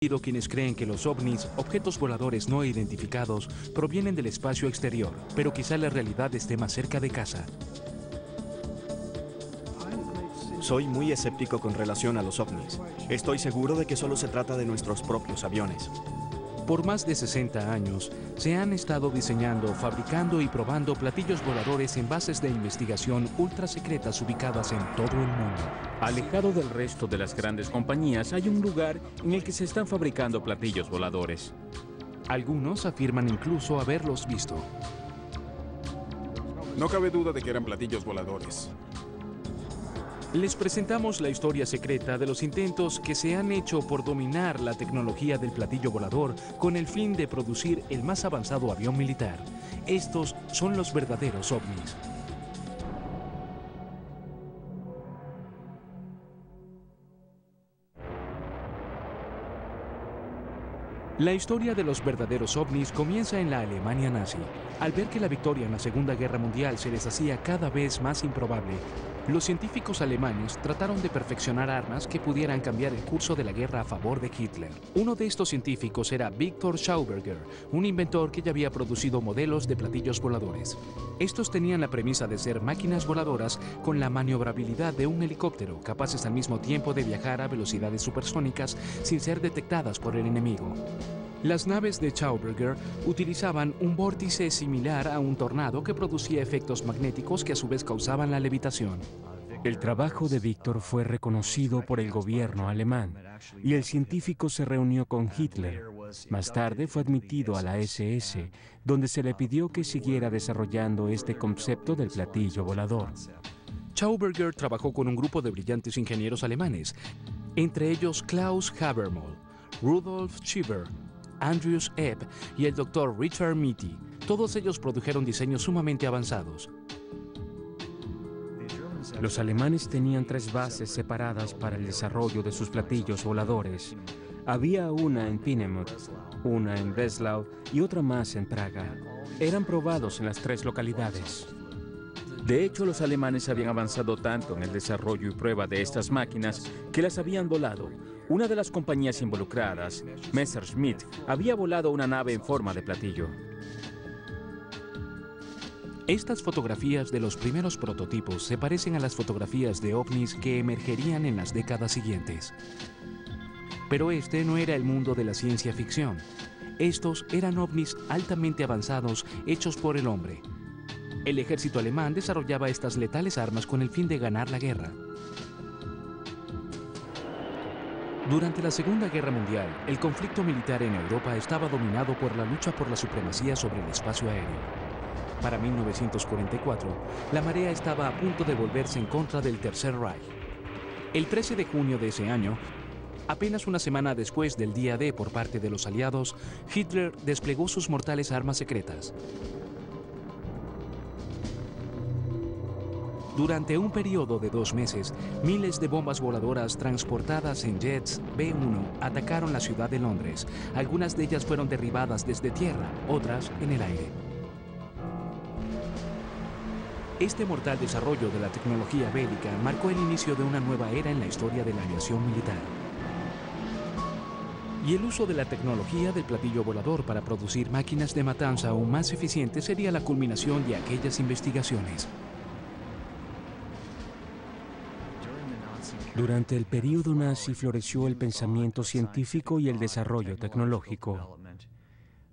Habido quienes creen que los ovnis, objetos voladores no identificados, provienen del espacio exterior, pero quizá la realidad esté más cerca de casa. Soy muy escéptico con relación a los ovnis. Estoy seguro de que solo se trata de nuestros propios aviones. Por más de 60 años, se han estado diseñando, fabricando y probando platillos voladores en bases de investigación ultra secretas ubicadas en todo el mundo. Alejado del resto de las grandes compañías, hay un lugar en el que se están fabricando platillos voladores. Algunos afirman incluso haberlos visto. No cabe duda de que eran platillos voladores. Les presentamos la historia secreta de los intentos que se han hecho por dominar la tecnología del platillo volador con el fin de producir el más avanzado avión militar. Estos son los verdaderos ovnis. La historia de los verdaderos ovnis comienza en la Alemania nazi. Al ver que la victoria en la Segunda Guerra Mundial se les hacía cada vez más improbable, los científicos alemanes trataron de perfeccionar armas que pudieran cambiar el curso de la guerra a favor de Hitler. Uno de estos científicos era Victor Schauberger, un inventor que ya había producido modelos de platillos voladores. Estos tenían la premisa de ser máquinas voladoras con la maniobrabilidad de un helicóptero, capaces al mismo tiempo de viajar a velocidades supersónicas sin ser detectadas por el enemigo. Las naves de Schauberger utilizaban un vórtice similar a un tornado que producía efectos magnéticos que a su vez causaban la levitación. El trabajo de Víctor fue reconocido por el gobierno alemán y el científico se reunió con Hitler. Más tarde fue admitido a la SS, donde se le pidió que siguiera desarrollando este concepto del platillo volador. Schauberger trabajó con un grupo de brillantes ingenieros alemanes, entre ellos Klaus Habermohl, Rudolf Schieber, Andreas Epp y el Dr. Richard Mitty. Todos ellos produjeron diseños sumamente avanzados. Los alemanes tenían 3 bases separadas para el desarrollo de sus platillos voladores. Había una en Peenemünde, una en Breslau y otra más en Praga. Eran probados en las 3 localidades. De hecho, los alemanes habían avanzado tanto en el desarrollo y prueba de estas máquinas que las habían volado. Una de las compañías involucradas, Messerschmitt, había volado una nave en forma de platillo. Estas fotografías de los primeros prototipos se parecen a las fotografías de ovnis que emergerían en las décadas siguientes. Pero este no era el mundo de la ciencia ficción. Estos eran ovnis altamente avanzados hechos por el hombre. El ejército alemán desarrollaba estas letales armas con el fin de ganar la guerra. Durante la Segunda Guerra Mundial, el conflicto militar en Europa estaba dominado por la lucha por la supremacía sobre el espacio aéreo. Para 1944, la marea estaba a punto de volverse en contra del Tercer Reich. El 13 de junio de ese año, apenas una semana después del día D por parte de los aliados, Hitler desplegó sus mortales armas secretas. Durante un periodo de 2 meses, miles de bombas voladoras transportadas en jets B-1 atacaron la ciudad de Londres. Algunas de ellas fueron derribadas desde tierra, otras en el aire. Este mortal desarrollo de la tecnología bélica marcó el inicio de una nueva era en la historia de la aviación militar. Y el uso de la tecnología del platillo volador para producir máquinas de matanza aún más eficientes sería la culminación de aquellas investigaciones. Durante el período nazi floreció el pensamiento científico y el desarrollo tecnológico.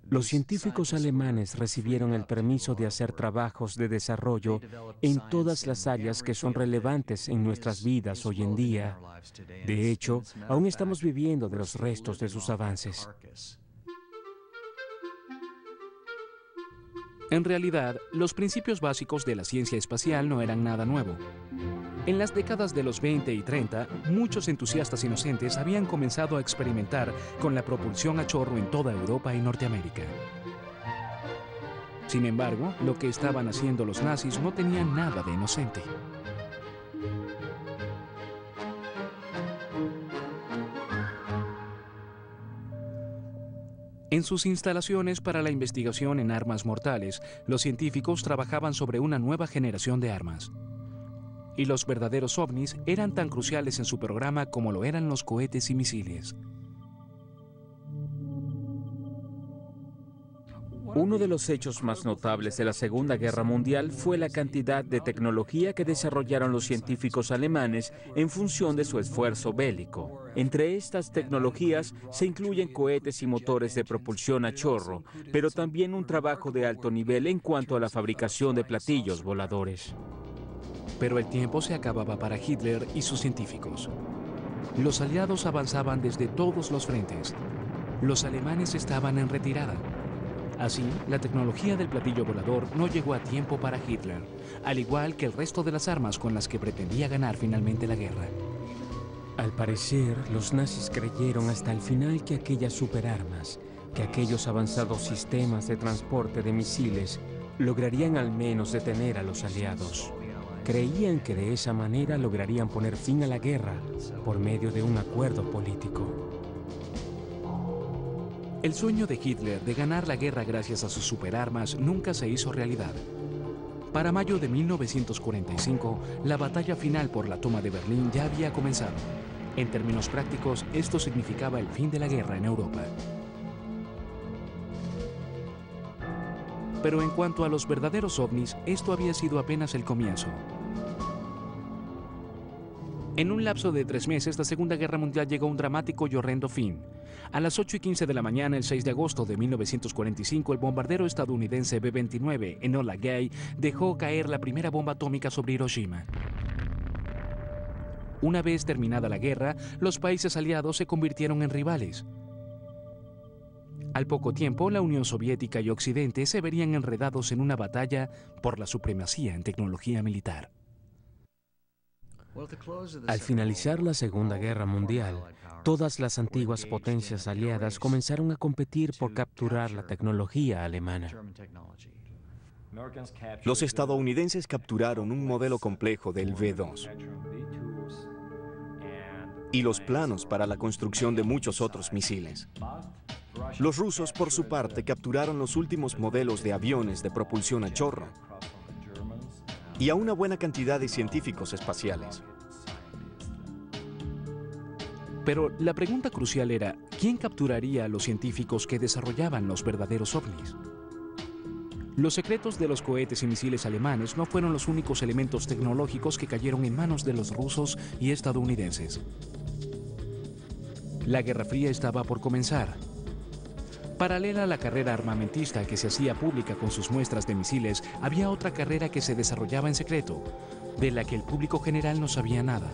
Los científicos alemanes recibieron el permiso de hacer trabajos de desarrollo en todas las áreas que son relevantes en nuestras vidas hoy en día. De hecho, aún estamos viviendo de los restos de sus avances. En realidad, los principios básicos de la ciencia espacial no eran nada nuevo. En las décadas de los 20 y 30, muchos entusiastas inocentes habían comenzado a experimentar con la propulsión a chorro en toda Europa y Norteamérica. Sin embargo, lo que estaban haciendo los nazis no tenía nada de inocente. En sus instalaciones para la investigación en armas mortales, los científicos trabajaban sobre una nueva generación de armas. Y los verdaderos ovnis eran tan cruciales en su programa como lo eran los cohetes y misiles. Uno de los hechos más notables de la Segunda Guerra Mundial fue la cantidad de tecnología que desarrollaron los científicos alemanes en función de su esfuerzo bélico. Entre estas tecnologías se incluyen cohetes y motores de propulsión a chorro, pero también un trabajo de alto nivel en cuanto a la fabricación de platillos voladores. Pero el tiempo se acababa para Hitler y sus científicos. Los aliados avanzaban desde todos los frentes. Los alemanes estaban en retirada. Así, la tecnología del platillo volador no llegó a tiempo para Hitler, al igual que el resto de las armas con las que pretendía ganar finalmente la guerra. Al parecer, los nazis creyeron hasta el final que aquellas superarmas, que aquellos avanzados sistemas de transporte de misiles, lograrían al menos detener a los aliados. Creían que de esa manera lograrían poner fin a la guerra por medio de un acuerdo político. El sueño de Hitler de ganar la guerra gracias a sus superarmas nunca se hizo realidad. Para mayo de 1945, la batalla final por la toma de Berlín ya había comenzado. En términos prácticos, esto significaba el fin de la guerra en Europa. Pero en cuanto a los verdaderos ovnis, esto había sido apenas el comienzo. En un lapso de 3 meses, la Segunda Guerra Mundial llegó a un dramático y horrendo fin. A las 8:15 de la mañana, el 6 de agosto de 1945, el bombardero estadounidense B-29 Enola Gay dejó caer la primera bomba atómica sobre Hiroshima. Una vez terminada la guerra, los países aliados se convirtieron en rivales. Al poco tiempo, la Unión Soviética y Occidente se verían enredados en una batalla por la supremacía en tecnología militar. Al finalizar la Segunda Guerra Mundial, todas las antiguas potencias aliadas comenzaron a competir por capturar la tecnología alemana. Los estadounidenses capturaron un modelo complejo del V-2 y los planos para la construcción de muchos otros misiles. Los rusos, por su parte, capturaron los últimos modelos de aviones de propulsión a chorro y a una buena cantidad de científicos espaciales. Pero la pregunta crucial era, ¿quién capturaría a los científicos que desarrollaban los verdaderos ovnis? Los secretos de los cohetes y misiles alemanes no fueron los únicos elementos tecnológicos que cayeron en manos de los rusos y estadounidenses. La Guerra Fría estaba por comenzar. Paralela a la carrera armamentista que se hacía pública con sus muestras de misiles, había otra carrera que se desarrollaba en secreto, de la que el público general no sabía nada.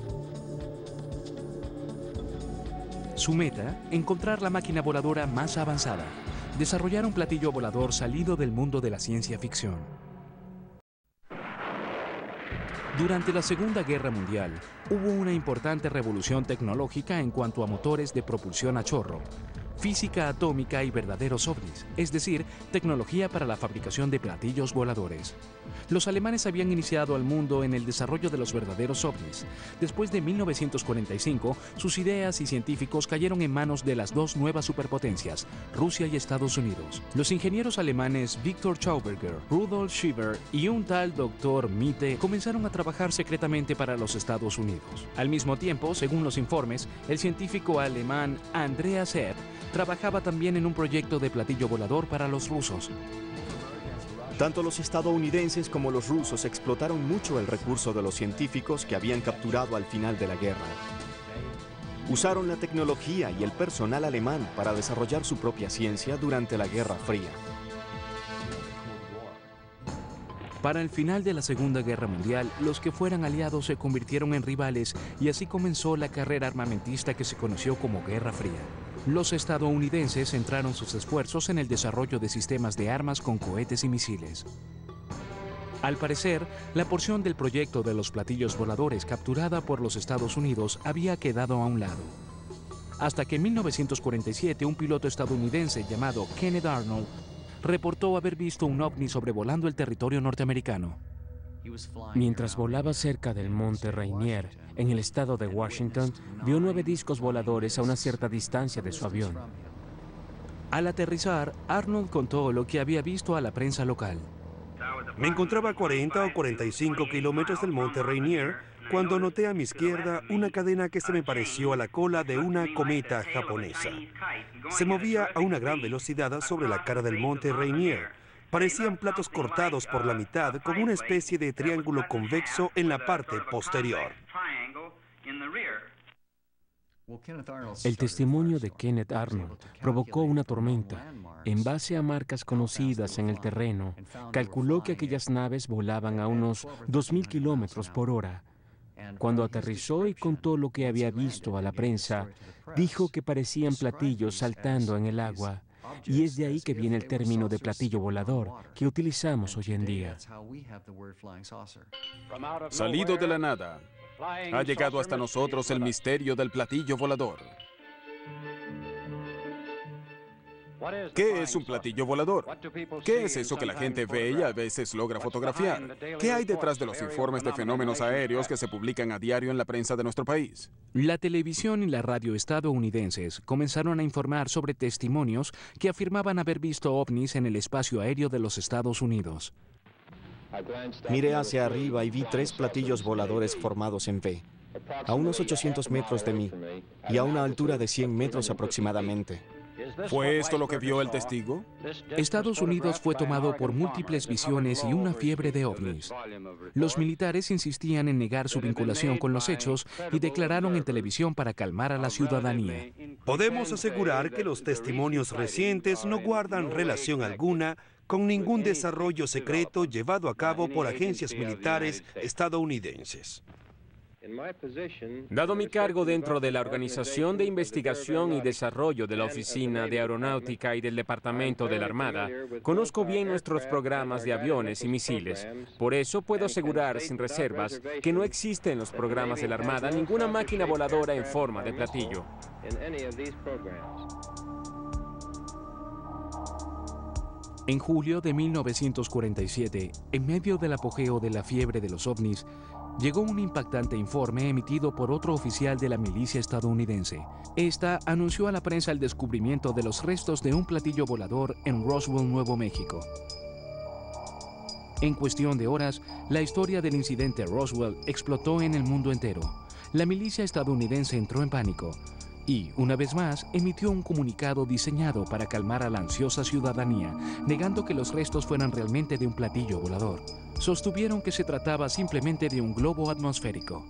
Su meta, encontrar la máquina voladora más avanzada, desarrollar un platillo volador salido del mundo de la ciencia ficción. Durante la Segunda Guerra Mundial, hubo una importante revolución tecnológica en cuanto a motores de propulsión a chorro, física atómica y verdaderos ovnis, es decir, tecnología para la fabricación de platillos voladores. Los alemanes habían iniciado al mundo en el desarrollo de los verdaderos ovnis. Después de 1945, sus ideas y científicos cayeron en manos de las dos nuevas superpotencias, Rusia y Estados Unidos. Los ingenieros alemanes Victor Schauberger, Rudolf Schieber y un tal Dr. Mitte comenzaron a trabajar secretamente para los Estados Unidos. Al mismo tiempo, según los informes, el científico alemán Andreas Ebb trabajaba también en un proyecto de platillo volador para los rusos. Tanto los estadounidenses como los rusos explotaron mucho el recurso de los científicos que habían capturado al final de la guerra. Usaron la tecnología y el personal alemán para desarrollar su propia ciencia durante la Guerra Fría. Para el final de la Segunda Guerra Mundial, los que fueran aliados se convirtieron en rivales y así comenzó la carrera armamentista que se conoció como Guerra Fría. Los estadounidenses centraron sus esfuerzos en el desarrollo de sistemas de armas con cohetes y misiles. Al parecer, la porción del proyecto de los platillos voladores capturada por los Estados Unidos había quedado a un lado. Hasta que en 1947 un piloto estadounidense llamado Kenneth Arnold reportó haber visto un ovni sobrevolando el territorio norteamericano. Mientras volaba cerca del monte Rainier, en el estado de Washington, vio 9 discos voladores a una cierta distancia de su avión. Al aterrizar, Arnold contó lo que había visto a la prensa local. Me encontraba a 40 o 45 kilómetros del monte Rainier cuando noté a mi izquierda una cadena que se me pareció a la cola de una cometa japonesa. Se movía a una gran velocidad sobre la cara del monte Rainier. Parecían platos cortados por la mitad con una especie de triángulo convexo en la parte posterior. El testimonio de Kenneth Arnold provocó una tormenta. En base a marcas conocidas en el terreno, calculó que aquellas naves volaban a unos 2.000 kilómetros por hora. Cuando aterrizó y contó lo que había visto a la prensa, dijo que parecían platillos saltando en el agua. Y es de ahí que viene el término de platillo volador que utilizamos hoy en día. Salido de la nada, ha llegado hasta nosotros el misterio del platillo volador. ¿Qué es un platillo volador? ¿Qué es eso que la gente ve y a veces logra fotografiar? ¿Qué hay detrás de los informes de fenómenos aéreos que se publican a diario en la prensa de nuestro país? La televisión y la radio estadounidenses comenzaron a informar sobre testimonios que afirmaban haber visto ovnis en el espacio aéreo de los Estados Unidos. Miré hacia arriba y vi 3 platillos voladores formados en V, a unos 800 metros de mí y a una altura de 100 metros aproximadamente. ¿Fue esto lo que vio el testigo? Estados Unidos fue tomado por múltiples visiones y una fiebre de ovnis. Los militares insistían en negar su vinculación con los hechos y declararon en televisión para calmar a la ciudadanía. Podemos asegurar que los testimonios recientes no guardan relación alguna con ningún desarrollo secreto llevado a cabo por agencias militares estadounidenses. Dado mi cargo dentro de la Organización de Investigación y Desarrollo de la Oficina de Aeronáutica y del Departamento de la Armada, conozco bien nuestros programas de aviones y misiles. Por eso puedo asegurar sin reservas que no existe en los programas de la Armada ninguna máquina voladora en forma de platillo. En julio de 1947, en medio del apogeo de la fiebre de los ovnis, llegó un impactante informe emitido por otro oficial de la milicia estadounidense. Esta anunció a la prensa el descubrimiento de los restos de un platillo volador en Roswell, Nuevo México. En cuestión de horas, la historia del incidente Roswell explotó en el mundo entero. La milicia estadounidense entró en pánico y, una vez más, emitió un comunicado diseñado para calmar a la ansiosa ciudadanía, negando que los restos fueran realmente de un platillo volador. Sostuvieron que se trataba simplemente de un globo atmosférico.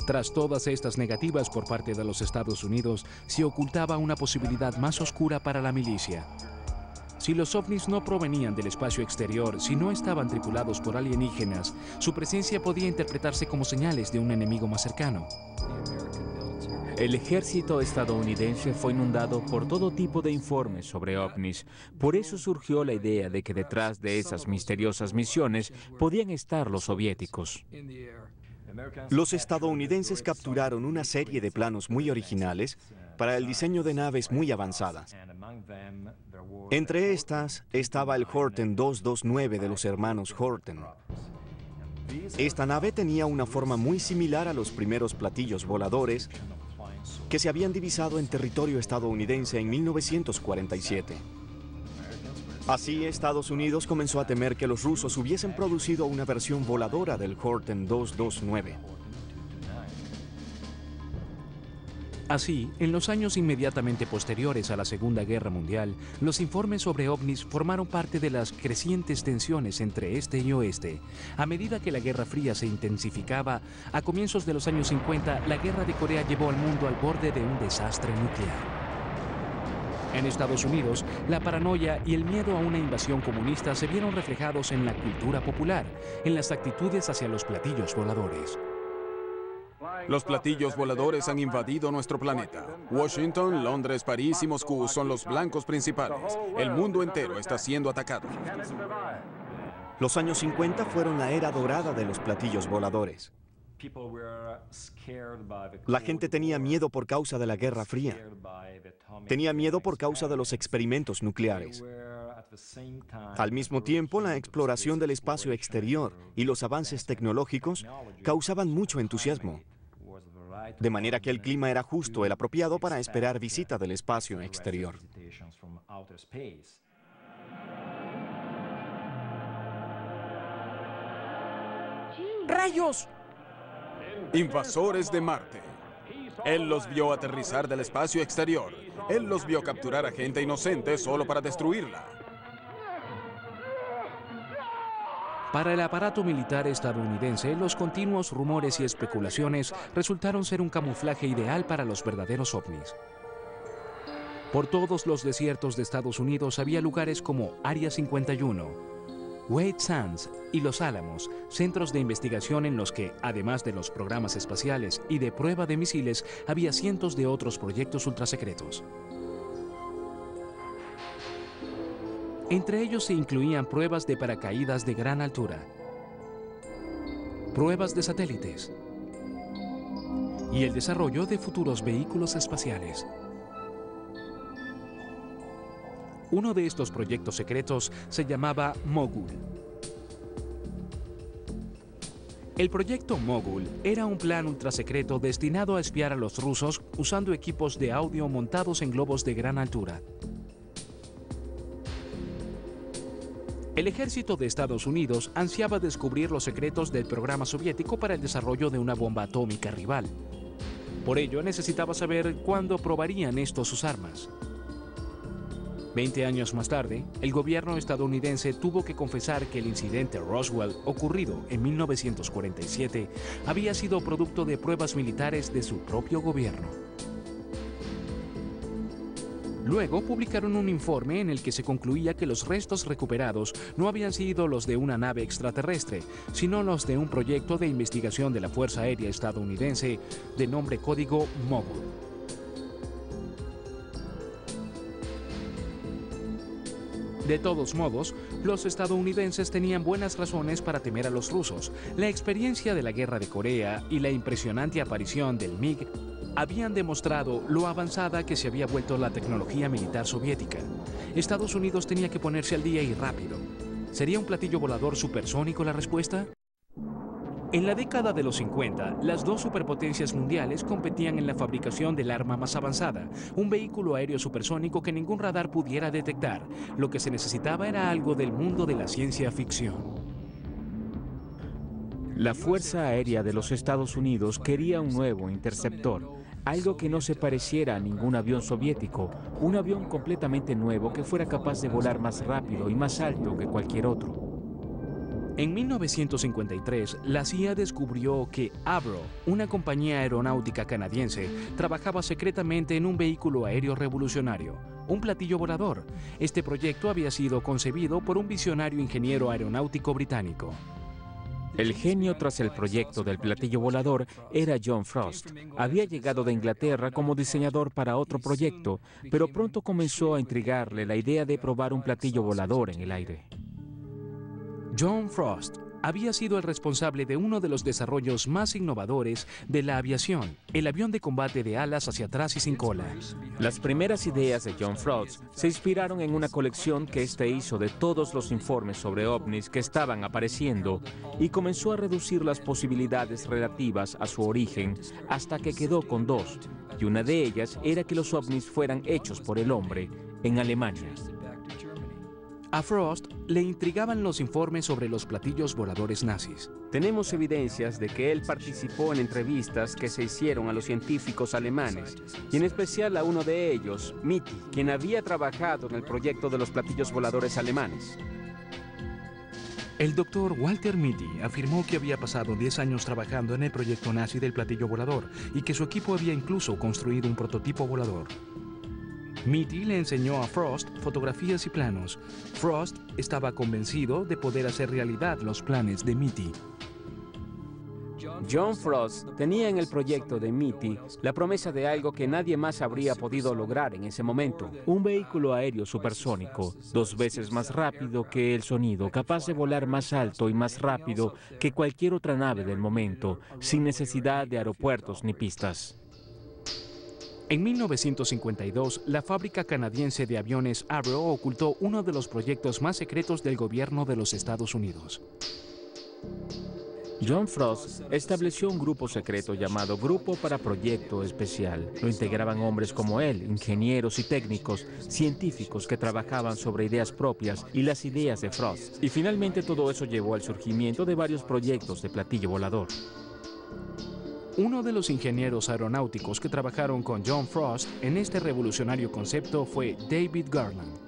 Tras todas estas negativas por parte de los Estados Unidos, se ocultaba una posibilidad más oscura para la milicia. Si los ovnis no provenían del espacio exterior, si no estaban tripulados por alienígenas, su presencia podía interpretarse como señales de un enemigo más cercano. El ejército estadounidense fue inundado por todo tipo de informes sobre ovnis. Por eso surgió la idea de que detrás de esas misteriosas misiones podían estar los soviéticos. Los estadounidenses capturaron una serie de planos muy originales para el diseño de naves muy avanzadas. Entre estas estaba el Horten 229 de los hermanos Horten. Esta nave tenía una forma muy similar a los primeros platillos voladores que se habían divisado en territorio estadounidense en 1947. Así, Estados Unidos comenzó a temer que los rusos hubiesen producido una versión voladora del Horten 229. Así, en los años inmediatamente posteriores a la Segunda Guerra Mundial, los informes sobre ovnis formaron parte de las crecientes tensiones entre este y oeste. A medida que la Guerra Fría se intensificaba, a comienzos de los años 50, la Guerra de Corea llevó al mundo al borde de un desastre nuclear. En Estados Unidos, la paranoia y el miedo a una invasión comunista se vieron reflejados en la cultura popular, en las actitudes hacia los platillos voladores. Los platillos voladores han invadido nuestro planeta. Washington, Londres, París y Moscú son los blancos principales. El mundo entero está siendo atacado. Los años 50 fueron la era dorada de los platillos voladores. La gente tenía miedo por causa de la Guerra Fría. Tenía miedo por causa de los experimentos nucleares. Al mismo tiempo, la exploración del espacio exterior y los avances tecnológicos causaban mucho entusiasmo. De manera que el clima era justo, el apropiado para esperar visita del espacio exterior. ¡Rayos! Invasores de Marte. Él los vio aterrizar del espacio exterior. Él los vio capturar a gente inocente solo para destruirla. Para el aparato militar estadounidense, los continuos rumores y especulaciones resultaron ser un camuflaje ideal para los verdaderos ovnis. Por todos los desiertos de Estados Unidos había lugares como Área 51, Wade Sands y Los Álamos, centros de investigación en los que, además de los programas espaciales y de prueba de misiles, había cientos de otros proyectos ultrasecretos. Entre ellos se incluían pruebas de paracaídas de gran altura, pruebas de satélites y el desarrollo de futuros vehículos espaciales. Uno de estos proyectos secretos se llamaba Mogul. El proyecto Mogul era un plan ultrasecreto destinado a espiar a los rusos usando equipos de audio montados en globos de gran altura. El ejército de Estados Unidos ansiaba descubrir los secretos del programa soviético para el desarrollo de una bomba atómica rival. Por ello, necesitaba saber cuándo probarían estos sus armas. 20 años más tarde, el gobierno estadounidense tuvo que confesar que el incidente Roswell, ocurrido en 1947, había sido producto de pruebas militares de su propio gobierno. Luego publicaron un informe en el que se concluía que los restos recuperados no habían sido los de una nave extraterrestre, sino los de un proyecto de investigación de la Fuerza Aérea estadounidense de nombre código Mogul. De todos modos, los estadounidenses tenían buenas razones para temer a los rusos. La experiencia de la Guerra de Corea y la impresionante aparición del MiG habían demostrado lo avanzada que se había vuelto la tecnología militar soviética. Estados Unidos tenía que ponerse al día y rápido. ¿Sería un platillo volador supersónico la respuesta? En la década de los 50, las dos superpotencias mundiales competían en la fabricación del arma más avanzada, un vehículo aéreo supersónico que ningún radar pudiera detectar. Lo que se necesitaba era algo del mundo de la ciencia ficción. La Fuerza Aérea de los Estados Unidos quería un nuevo interceptor, algo que no se pareciera a ningún avión soviético, un avión completamente nuevo que fuera capaz de volar más rápido y más alto que cualquier otro. En 1953, la CIA descubrió que Avro, una compañía aeronáutica canadiense, trabajaba secretamente en un vehículo aéreo revolucionario, un platillo volador. Este proyecto había sido concebido por un visionario ingeniero aeronáutico británico. El genio tras el proyecto del platillo volador era John Frost. Había llegado de Inglaterra como diseñador para otro proyecto, pero pronto comenzó a intrigarle la idea de probar un platillo volador en el aire. John Frost había sido el responsable de uno de los desarrollos más innovadores de la aviación, el avión de combate de alas hacia atrás y sin cola. Las primeras ideas de John Frost se inspiraron en una colección que éste hizo de todos los informes sobre ovnis que estaban apareciendo y comenzó a reducir las posibilidades relativas a su origen hasta que quedó con dos, y una de ellas era que los ovnis fueran hechos por el hombre en Alemania. A Frost le intrigaban los informes sobre los platillos voladores nazis. Tenemos evidencias de que él participó en entrevistas que se hicieron a los científicos alemanes, y en especial a uno de ellos, Mitty, quien había trabajado en el proyecto de los platillos voladores alemanes. El doctor Walter Mitty afirmó que había pasado 10 años trabajando en el proyecto nazi del platillo volador y que su equipo había incluso construido un prototipo volador. Mitty le enseñó a Frost fotografías y planos. Frost estaba convencido de poder hacer realidad los planes de Mitty. John Frost tenía en el proyecto de Mitty la promesa de algo que nadie más habría podido lograr en ese momento. Un vehículo aéreo supersónico, 2 veces más rápido que el sonido, capaz de volar más alto y más rápido que cualquier otra nave del momento, sin necesidad de aeropuertos ni pistas. En 1952, la fábrica canadiense de aviones Avro ocultó uno de los proyectos más secretos del gobierno de los Estados Unidos. John Frost estableció un grupo secreto llamado Grupo para Proyecto Especial. Lo integraban hombres como él, ingenieros y técnicos, científicos que trabajaban sobre ideas propias y las ideas de Frost. Y finalmente todo eso llevó al surgimiento de varios proyectos de platillo volador. Uno de los ingenieros aeronáuticos que trabajaron con John Frost en este revolucionario concepto fue David Garland.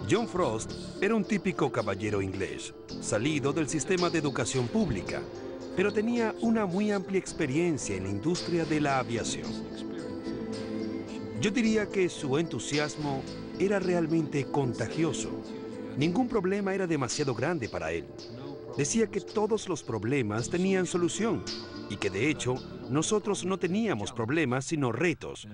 John Frost era un típico caballero inglés, salido del sistema de educación pública, pero tenía una muy amplia experiencia en la industria de la aviación. Yo diría que su entusiasmo era realmente contagioso. Ningún problema era demasiado grande para él. Decía que todos los problemas tenían solución y que de hecho nosotros no teníamos problemas sino retos.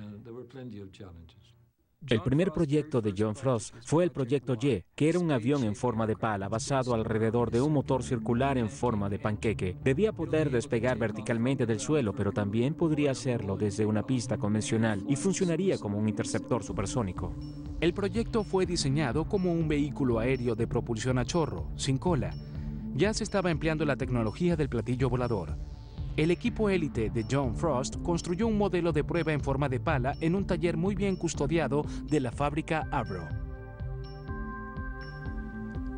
El primer proyecto de John Frost fue el Proyecto Y, que era un avión en forma de pala basado alrededor de un motor circular en forma de panqueque. Debía poder despegar verticalmente del suelo, pero también podría hacerlo desde una pista convencional y funcionaría como un interceptor supersónico. El proyecto fue diseñado como un vehículo aéreo de propulsión a chorro, sin cola. Ya se estaba empleando la tecnología del platillo volador. El equipo élite de John Frost construyó un modelo de prueba en forma de pala en un taller muy bien custodiado de la fábrica Avro.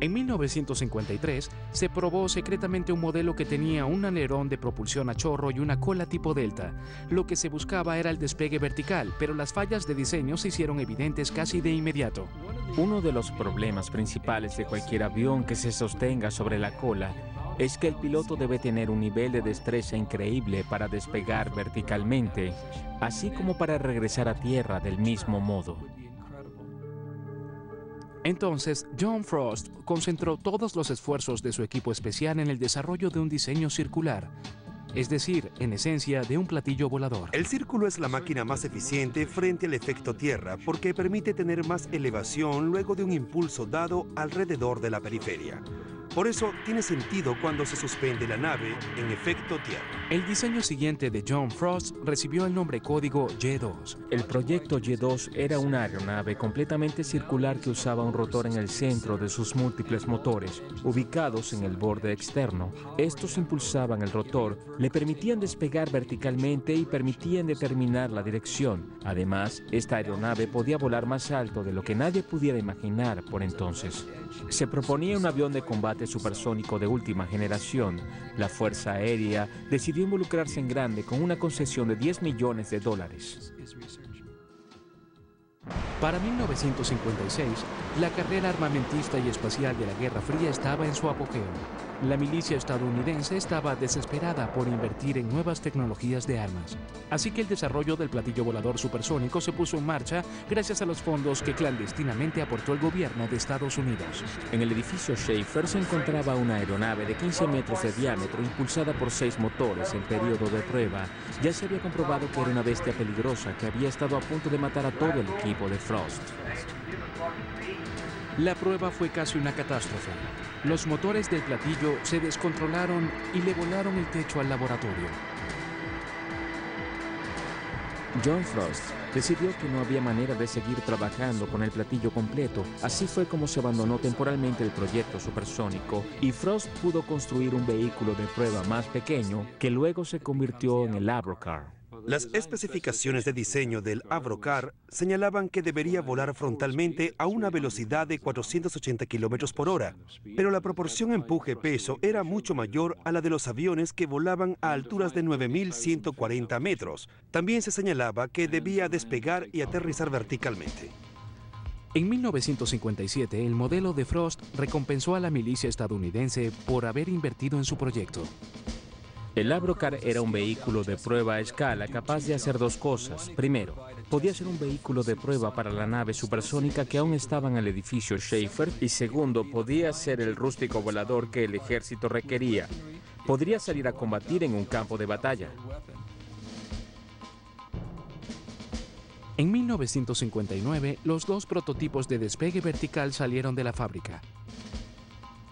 En 1953 se probó secretamente un modelo que tenía un alerón de propulsión a chorro y una cola tipo Delta. Lo que se buscaba era el despegue vertical, pero las fallas de diseño se hicieron evidentes casi de inmediato. Uno de los problemas principales de cualquier avión que se sostenga sobre la cola es que el piloto debe tener un nivel de destreza increíble para despegar verticalmente, así como para regresar a tierra del mismo modo. Entonces, John Frost concentró todos los esfuerzos de su equipo especial en el desarrollo de un diseño circular, es decir, en esencia, de un platillo volador. El círculo es la máquina más eficiente frente al efecto tierra porque permite tener más elevación luego de un impulso dado alrededor de la periferia. Por eso tiene sentido cuando se suspende la nave en efecto tierra. El diseño siguiente de John Frost recibió el nombre código Y2. El proyecto Y2 era una aeronave completamente circular que usaba un rotor en el centro de sus múltiples motores, ubicados en el borde externo. Estos impulsaban el rotor, le permitían despegar verticalmente y permitían determinar la dirección. Además, esta aeronave podía volar más alto de lo que nadie pudiera imaginar por entonces. Se proponía un avión de combate supersónico de última generación. La Fuerza Aérea decidió involucrarse en grande con una concesión de $10 millones. Para 1956, la carrera armamentista y espacial de la Guerra Fría estaba en su apogeo. La milicia estadounidense estaba desesperada por invertir en nuevas tecnologías de armas. Así que el desarrollo del platillo volador supersónico se puso en marcha gracias a los fondos que clandestinamente aportó el gobierno de Estados Unidos. En el edificio Schaefer se encontraba una aeronave de 15 metros de diámetro impulsada por 6 motores en periodo de prueba. Ya se había comprobado que era una bestia peligrosa que había estado a punto de matar a todo el equipo de Frost. La prueba fue casi una catástrofe. Los motores del platillo se descontrolaron y le volaron el techo al laboratorio. John Frost decidió que no había manera de seguir trabajando con el platillo completo. Así fue como se abandonó temporalmente el proyecto supersónico y Frost pudo construir un vehículo de prueba más pequeño que luego se convirtió en el Avrocar. Las especificaciones de diseño del Avrocar señalaban que debería volar frontalmente a una velocidad de 480 km por hora, pero la proporción empuje-peso era mucho mayor a la de los aviones que volaban a alturas de 9.140 metros. También se señalaba que debía despegar y aterrizar verticalmente. En 1957, el modelo de Frost recompensó a la milicia estadounidense por haber invertido en su proyecto. El Avrocar era un vehículo de prueba a escala capaz de hacer dos cosas. Primero, podía ser un vehículo de prueba para la nave supersónica que aún estaba en el edificio Schaefer. Y segundo, podía ser el rústico volador que el ejército requería. Podría salir a combatir en un campo de batalla. En 1959, los dos prototipos de despegue vertical salieron de la fábrica.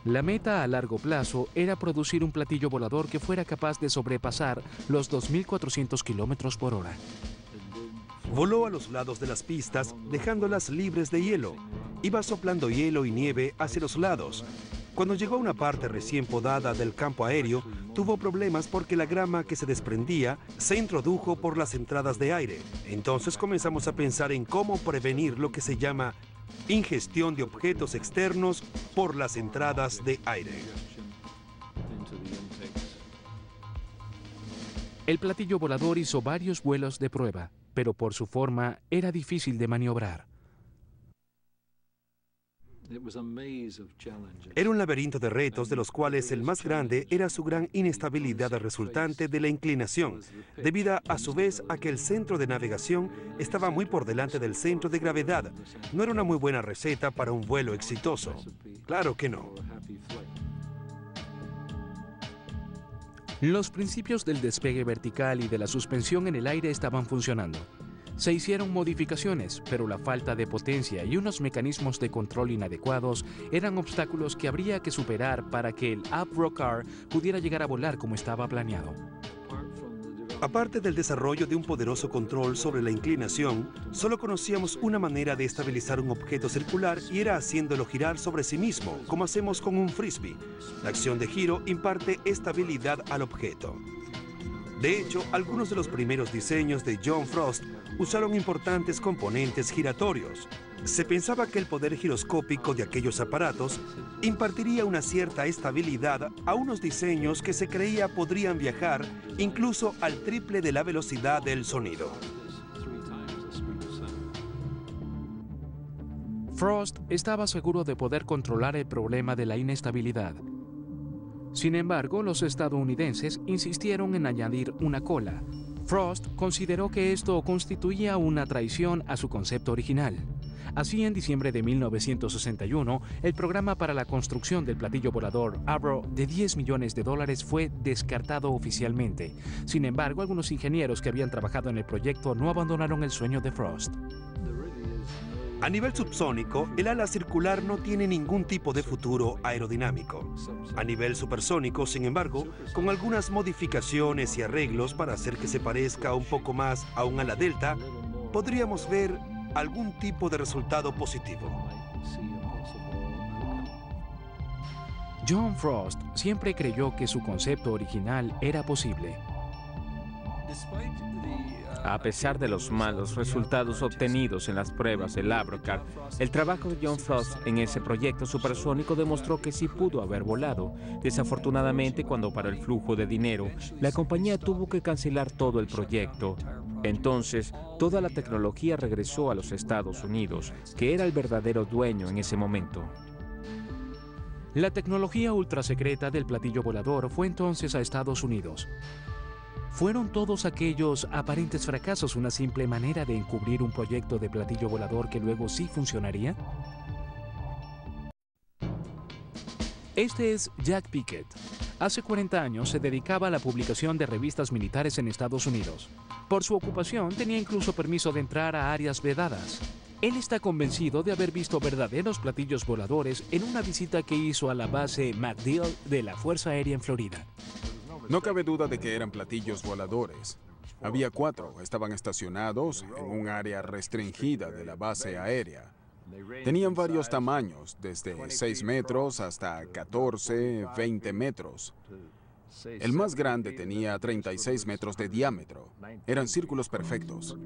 La meta a largo plazo era producir un platillo volador que fuera capaz de sobrepasar los 2.400 km por hora. Voló a los lados de las pistas, dejándolas libres de hielo. Iba soplando hielo y nieve hacia los lados. Cuando llegó a una parte recién podada del campo aéreo, tuvo problemas porque la grama que se desprendía se introdujo por las entradas de aire. Entonces comenzamos a pensar en cómo prevenir lo que se llama ingestión de objetos externos por las entradas de aire. El platillo volador hizo varios vuelos de prueba, pero por su forma era difícil de maniobrar. Era un laberinto de retos, de los cuales el más grande era su gran inestabilidad resultante de la inclinación, debida a su vez a que el centro de navegación estaba muy por delante del centro de gravedad. No era una muy buena receta para un vuelo exitoso. Claro que no. Los principios del despegue vertical y de la suspensión en el aire estaban funcionando. Se hicieron modificaciones, pero la falta de potencia y unos mecanismos de control inadecuados eran obstáculos que habría que superar para que el Avro Car pudiera llegar a volar como estaba planeado. Aparte del desarrollo de un poderoso control sobre la inclinación, solo conocíamos una manera de estabilizar un objeto circular y era haciéndolo girar sobre sí mismo, como hacemos con un frisbee. La acción de giro imparte estabilidad al objeto. De hecho, algunos de los primeros diseños de John Frost usaron importantes componentes giratorios. Se pensaba que el poder giroscópico de aquellos aparatos impartiría una cierta estabilidad a unos diseños que se creía podrían viajar incluso al triple de la velocidad del sonido. Frost estaba seguro de poder controlar el problema de la inestabilidad. Sin embargo, los estadounidenses insistieron en añadir una cola. Frost consideró que esto constituía una traición a su concepto original. Así, en diciembre de 1961, el programa para la construcción del platillo volador Avro de $10 millones fue descartado oficialmente. Sin embargo, algunos ingenieros que habían trabajado en el proyecto no abandonaron el sueño de Frost. A nivel subsónico, el ala circular no tiene ningún tipo de futuro aerodinámico. A nivel supersónico, sin embargo, con algunas modificaciones y arreglos para hacer que se parezca un poco más a un ala delta, podríamos ver algún tipo de resultado positivo. John Frost siempre creyó que su concepto original era posible. A pesar de los malos resultados obtenidos en las pruebas del Avrocar, el trabajo de John Frost en ese proyecto supersónico demostró que sí pudo haber volado. Desafortunadamente, cuando paró el flujo de dinero, la compañía tuvo que cancelar todo el proyecto. Entonces, toda la tecnología regresó a los Estados Unidos, que era el verdadero dueño en ese momento. La tecnología ultrasecreta del platillo volador fue entonces a Estados Unidos. ¿Fueron todos aquellos aparentes fracasos una simple manera de encubrir un proyecto de platillo volador que luego sí funcionaría? Este es Jack Pickett. Hace 40 años se dedicaba a la publicación de revistas militares en Estados Unidos. Por su ocupación tenía incluso permiso de entrar a áreas vedadas. Él está convencido de haber visto verdaderos platillos voladores en una visita que hizo a la base MacDill de la Fuerza Aérea en Florida. No cabe duda de que eran platillos voladores. Había 4, estaban estacionados en un área restringida de la base aérea. Tenían varios tamaños, desde 6 metros hasta 14, 20 metros. El más grande tenía 36 metros de diámetro. Eran círculos perfectos.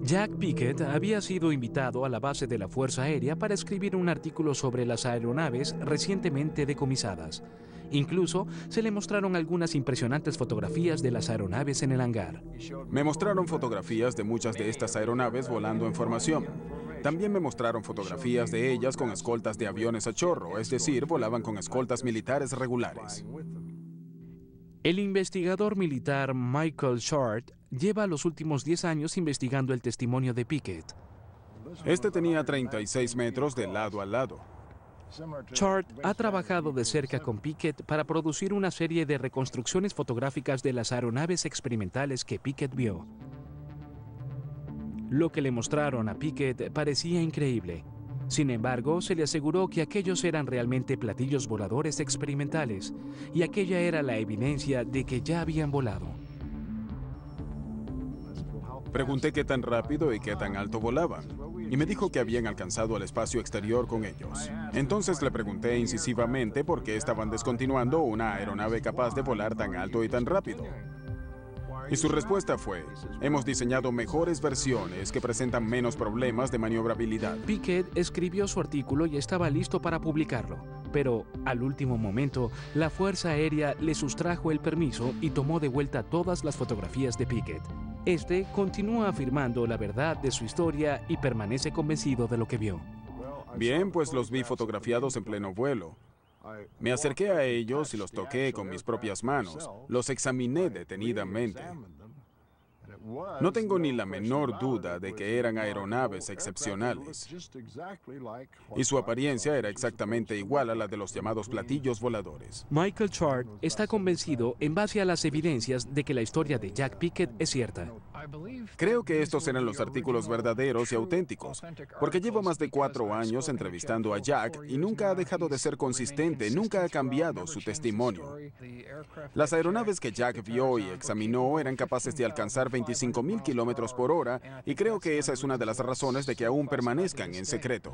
Jack Pickett había sido invitado a la base de la Fuerza Aérea para escribir un artículo sobre las aeronaves recientemente decomisadas. Incluso se le mostraron algunas impresionantes fotografías de las aeronaves en el hangar. Me mostraron fotografías de muchas de estas aeronaves volando en formación. También me mostraron fotografías de ellas con escoltas de aviones a chorro, es decir, volaban con escoltas militares regulares. El investigador militar Michael Short lleva los últimos 10 años investigando el testimonio de Pickett. Este tenía 36 metros de lado a lado. Short ha trabajado de cerca con Pickett para producir una serie de reconstrucciones fotográficas de las aeronaves experimentales que Pickett vio. Lo que le mostraron a Pickett parecía increíble. Sin embargo, se le aseguró que aquellos eran realmente platillos voladores experimentales, y aquella era la evidencia de que ya habían volado. Pregunté qué tan rápido y qué tan alto volaban, y me dijo que habían alcanzado el espacio exterior con ellos. Entonces le pregunté incisivamente por qué estaban descontinuando una aeronave capaz de volar tan alto y tan rápido. Y su respuesta fue: hemos diseñado mejores versiones que presentan menos problemas de maniobrabilidad. Pickett escribió su artículo y estaba listo para publicarlo. pero al último momento, la Fuerza Aérea le sustrajo el permiso y tomó de vuelta todas las fotografías de Pickett. Este continúa afirmando la verdad de su historia y permanece convencido de lo que vio. Bien, pues los vi fotografiados en pleno vuelo. Me acerqué a ellos y los toqué con mis propias manos. Los examiné detenidamente. No tengo ni la menor duda de que eran aeronaves excepcionales. Y su apariencia era exactamente igual a la de los llamados platillos voladores. Michael Chart está convencido en base a las evidencias de que la historia de Jack Pickett es cierta. Creo que estos eran los artículos verdaderos y auténticos, porque llevo más de 4 años entrevistando a Jack y nunca ha dejado de ser consistente, nunca ha cambiado su testimonio. Las aeronaves que Jack vio y examinó eran capaces de alcanzar 25.000 kilómetros por hora y creo que esa es una de las razones de que aún permanezcan en secreto.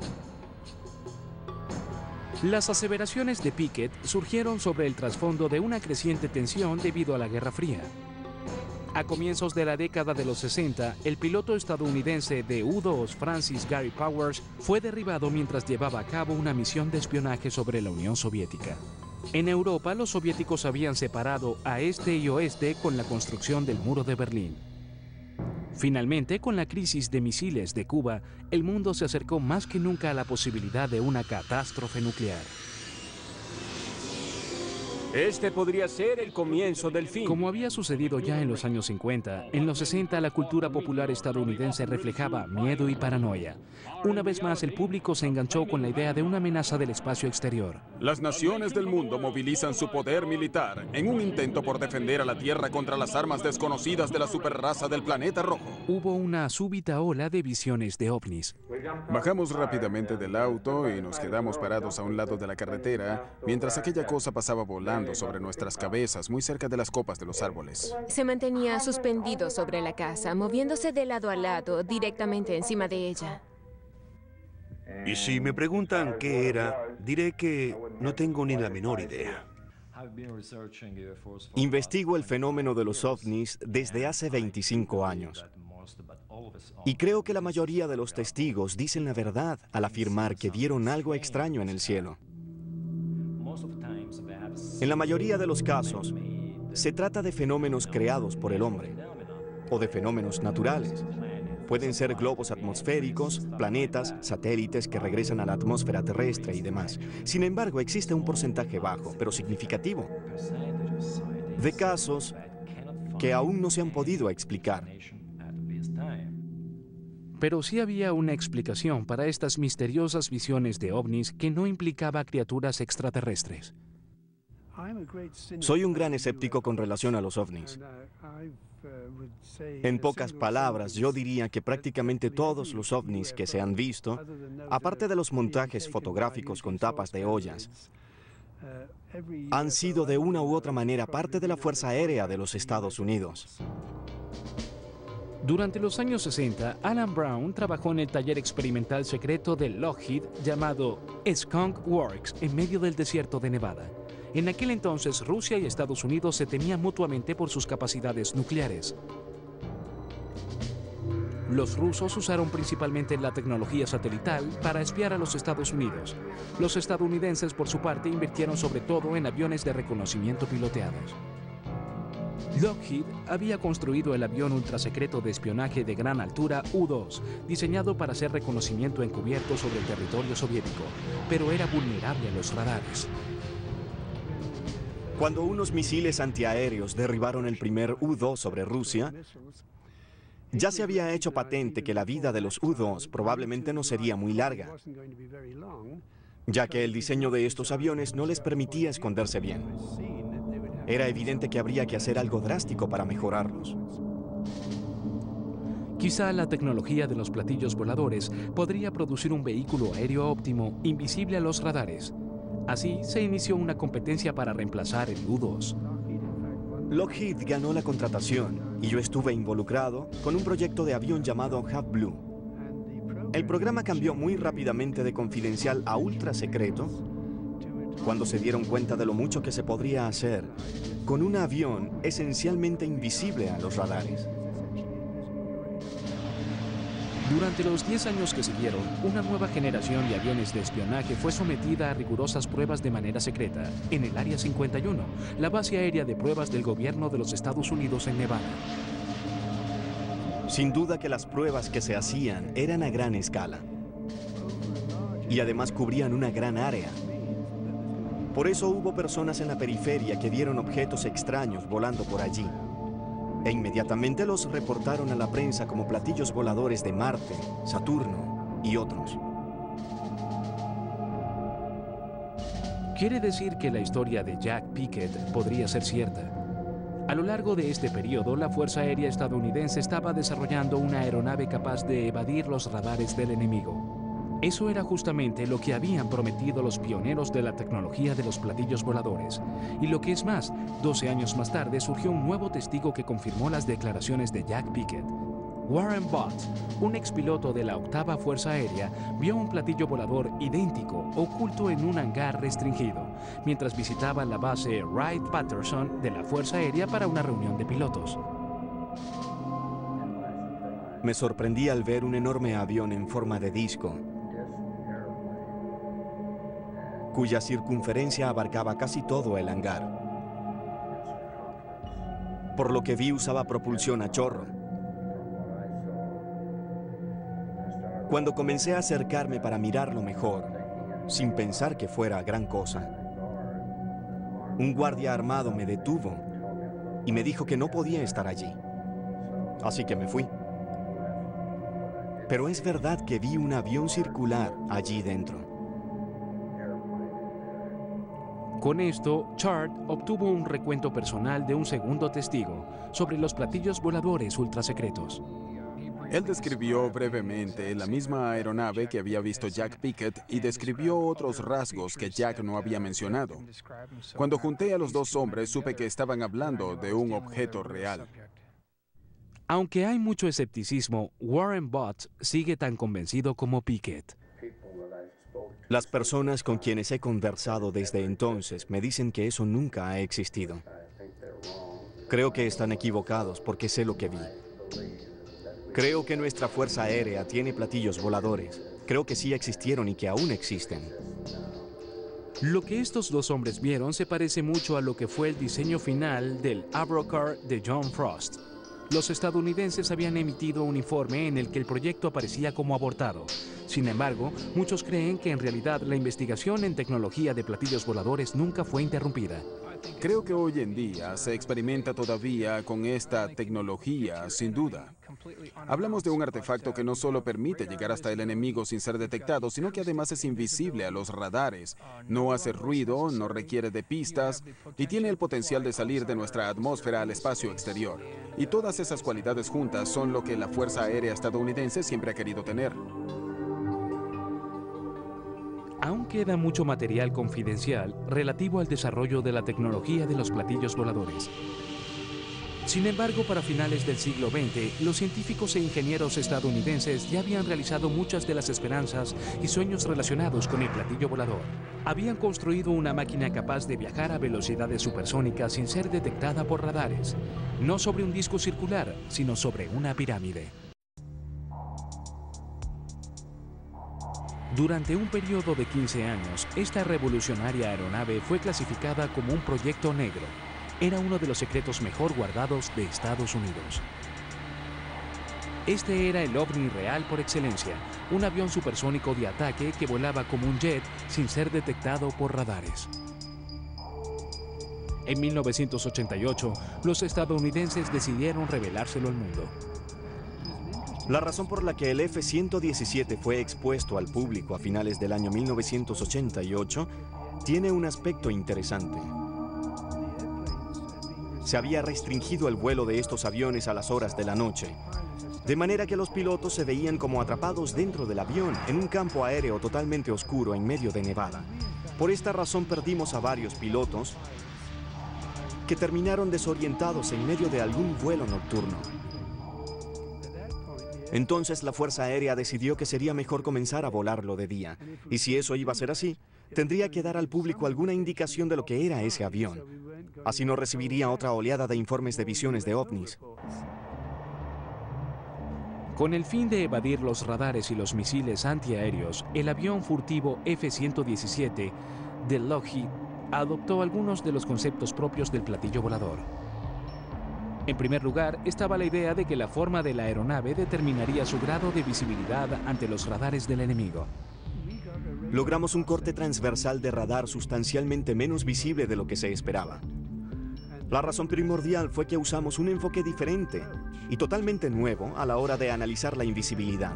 Las aseveraciones de Pickett surgieron sobre el trasfondo de una creciente tensión debido a la Guerra Fría. A comienzos de la década de los 60, el piloto estadounidense de U-2 Francis Gary Powers fue derribado mientras llevaba a cabo una misión de espionaje sobre la Unión Soviética. En Europa, los soviéticos habían separado a este y oeste con la construcción del Muro de Berlín. Finalmente, con la crisis de misiles de Cuba, el mundo se acercó más que nunca a la posibilidad de una catástrofe nuclear. Este podría ser el comienzo del fin. Como había sucedido ya en los años 50, en los 60 la cultura popular estadounidense reflejaba miedo y paranoia. Una vez más el público se enganchó con la idea de una amenaza del espacio exterior. Las naciones del mundo movilizan su poder militar en un intento por defender a la Tierra contra las armas desconocidas de la superraza del planeta rojo. Hubo una súbita ola de visiones de ovnis. Bajamos rápidamente del auto y nos quedamos parados a un lado de la carretera mientras aquella cosa pasaba volando sobre nuestras cabezas, muy cerca de las copas de los árboles. Se mantenía suspendido sobre la casa, moviéndose de lado a lado, directamente encima de ella. Y si me preguntan qué era, diré que no tengo ni la menor idea. Investigo el fenómeno de los ovnis desde hace 25 años. Y creo que la mayoría de los testigos dicen la verdad al afirmar que vieron algo extraño en el cielo. En la mayoría de los casos, se trata de fenómenos creados por el hombre o de fenómenos naturales. Pueden ser globos atmosféricos, planetas, satélites que regresan a la atmósfera terrestre y demás. Sin embargo, existe un porcentaje bajo, pero significativo, de casos que aún no se han podido explicar. Pero sí había una explicación para estas misteriosas visiones de ovnis que no implicaba criaturas extraterrestres. Soy un gran escéptico con relación a los ovnis. En pocas palabras, yo diría que prácticamente todos los ovnis que se han visto, aparte de los montajes fotográficos con tapas de ollas, han sido de una u otra manera parte de la Fuerza Aérea de los Estados Unidos. Durante los años 60, Alan Brown trabajó en el taller experimental secreto de Lockheed llamado Skunk Works en medio del desierto de Nevada. En aquel entonces, Rusia y Estados Unidos se temían mutuamente por sus capacidades nucleares. Los rusos usaron principalmente la tecnología satelital para espiar a los Estados Unidos. Los estadounidenses, por su parte, invirtieron sobre todo en aviones de reconocimiento piloteados. Lockheed había construido el avión ultrasecreto de espionaje de gran altura U-2, diseñado para hacer reconocimiento encubierto sobre el territorio soviético, pero era vulnerable a los radares. Cuando unos misiles antiaéreos derribaron el primer U-2 sobre Rusia, ya se había hecho patente que la vida de los U-2 probablemente no sería muy larga, ya que el diseño de estos aviones no les permitía esconderse bien. Era evidente que habría que hacer algo drástico para mejorarlos. Quizá la tecnología de los platillos voladores podría producir un vehículo aéreo óptimo invisible a los radares. Así se inició una competencia para reemplazar el U-2. Lockheed ganó la contratación y yo estuve involucrado con un proyecto de avión llamado Half Blue. El programa cambió muy rápidamente de confidencial a ultra secreto cuando se dieron cuenta de lo mucho que se podría hacer con un avión esencialmente invisible a los radares. Durante los 10 años que siguieron, una nueva generación de aviones de espionaje fue sometida a rigurosas pruebas de manera secreta en el Área 51, la base aérea de pruebas del gobierno de los Estados Unidos en Nevada. Sin duda que las pruebas que se hacían eran a gran escala. Y además cubrían una gran área. Por eso hubo personas en la periferia que vieron objetos extraños volando por allí. E inmediatamente los reportaron a la prensa como platillos voladores de Marte, Saturno y otros. Quiere decir que la historia de Jack Pickett podría ser cierta. A lo largo de este periodo, la Fuerza Aérea estadounidense estaba desarrollando una aeronave capaz de evadir los radares del enemigo. Eso era justamente lo que habían prometido los pioneros de la tecnología de los platillos voladores. Y lo que es más, 12 años más tarde surgió un nuevo testigo que confirmó las declaraciones de Jack Pickett. Warren Bott, un expiloto de la 8ª Fuerza Aérea, vio un platillo volador idéntico oculto en un hangar restringido, mientras visitaba la base Wright-Patterson de la Fuerza Aérea para una reunión de pilotos. Me sorprendí al ver un enorme avión en forma de disco, cuya circunferencia abarcaba casi todo el hangar. Por lo que vi, usaba propulsión a chorro. Cuando comencé a acercarme para mirarlo mejor, sin pensar que fuera gran cosa, un guardia armado me detuvo y me dijo que no podía estar allí. Así que me fui. Pero es verdad que vi un avión circular allí dentro. Con esto, Chart obtuvo un recuento personal de un segundo testigo sobre los platillos voladores ultrasecretos. Él describió brevemente la misma aeronave que había visto Jack Pickett y describió otros rasgos que Jack no había mencionado. Cuando junté a los dos hombres, supe que estaban hablando de un objeto real. Aunque hay mucho escepticismo, Warren Bott sigue tan convencido como Pickett. Las personas con quienes he conversado desde entonces me dicen que eso nunca ha existido. Creo que están equivocados porque sé lo que vi. Creo que nuestra Fuerza Aérea tiene platillos voladores. Creo que sí existieron y que aún existen. Lo que estos dos hombres vieron se parece mucho a lo que fue el diseño final del Avrocar de John Frost. Los estadounidenses habían emitido un informe en el que el proyecto aparecía como abortado. Sin embargo, muchos creen que en realidad la investigación en tecnología de platillos voladores nunca fue interrumpida. Creo que hoy en día se experimenta todavía con esta tecnología, sin duda. Hablamos de un artefacto que no solo permite llegar hasta el enemigo sin ser detectado, sino que además es invisible a los radares, no hace ruido, no requiere de pistas y tiene el potencial de salir de nuestra atmósfera al espacio exterior. Y todas esas cualidades juntas son lo que la Fuerza Aérea estadounidense siempre ha querido tener. Aún queda mucho material confidencial relativo al desarrollo de la tecnología de los platillos voladores. Sin embargo, para finales del siglo XX, los científicos e ingenieros estadounidenses ya habían realizado muchas de las esperanzas y sueños relacionados con el platillo volador. Habían construido una máquina capaz de viajar a velocidades supersónicas sin ser detectada por radares, no sobre un disco circular, sino sobre una pirámide. Durante un periodo de 15 años, esta revolucionaria aeronave fue clasificada como un proyecto negro. Era uno de los secretos mejor guardados de Estados Unidos. Este era el ovni real por excelencia, un avión supersónico de ataque que volaba como un jet sin ser detectado por radares. En 1988, los estadounidenses decidieron revelárselo al mundo. La razón por la que el F-117 fue expuesto al público a finales del año 1988 tiene un aspecto interesante. Se había restringido el vuelo de estos aviones a las horas de la noche, de manera que los pilotos se veían como atrapados dentro del avión en un campo aéreo totalmente oscuro en medio de Nevada. Por esta razón perdimos a varios pilotos que terminaron desorientados en medio de algún vuelo nocturno. Entonces la Fuerza Aérea decidió que sería mejor comenzar a volarlo de día. Y si eso iba a ser así, tendría que dar al público alguna indicación de lo que era ese avión. Así no recibiría otra oleada de informes de visiones de ovnis. Con el fin de evadir los radares y los misiles antiaéreos, el avión furtivo F-117 de Lockheed adoptó algunos de los conceptos propios del platillo volador. En primer lugar, estaba la idea de que la forma de la aeronave determinaría su grado de visibilidad ante los radares del enemigo. Logramos un corte transversal de radar sustancialmente menos visible de lo que se esperaba. La razón primordial fue que usamos un enfoque diferente y totalmente nuevo a la hora de analizar la invisibilidad.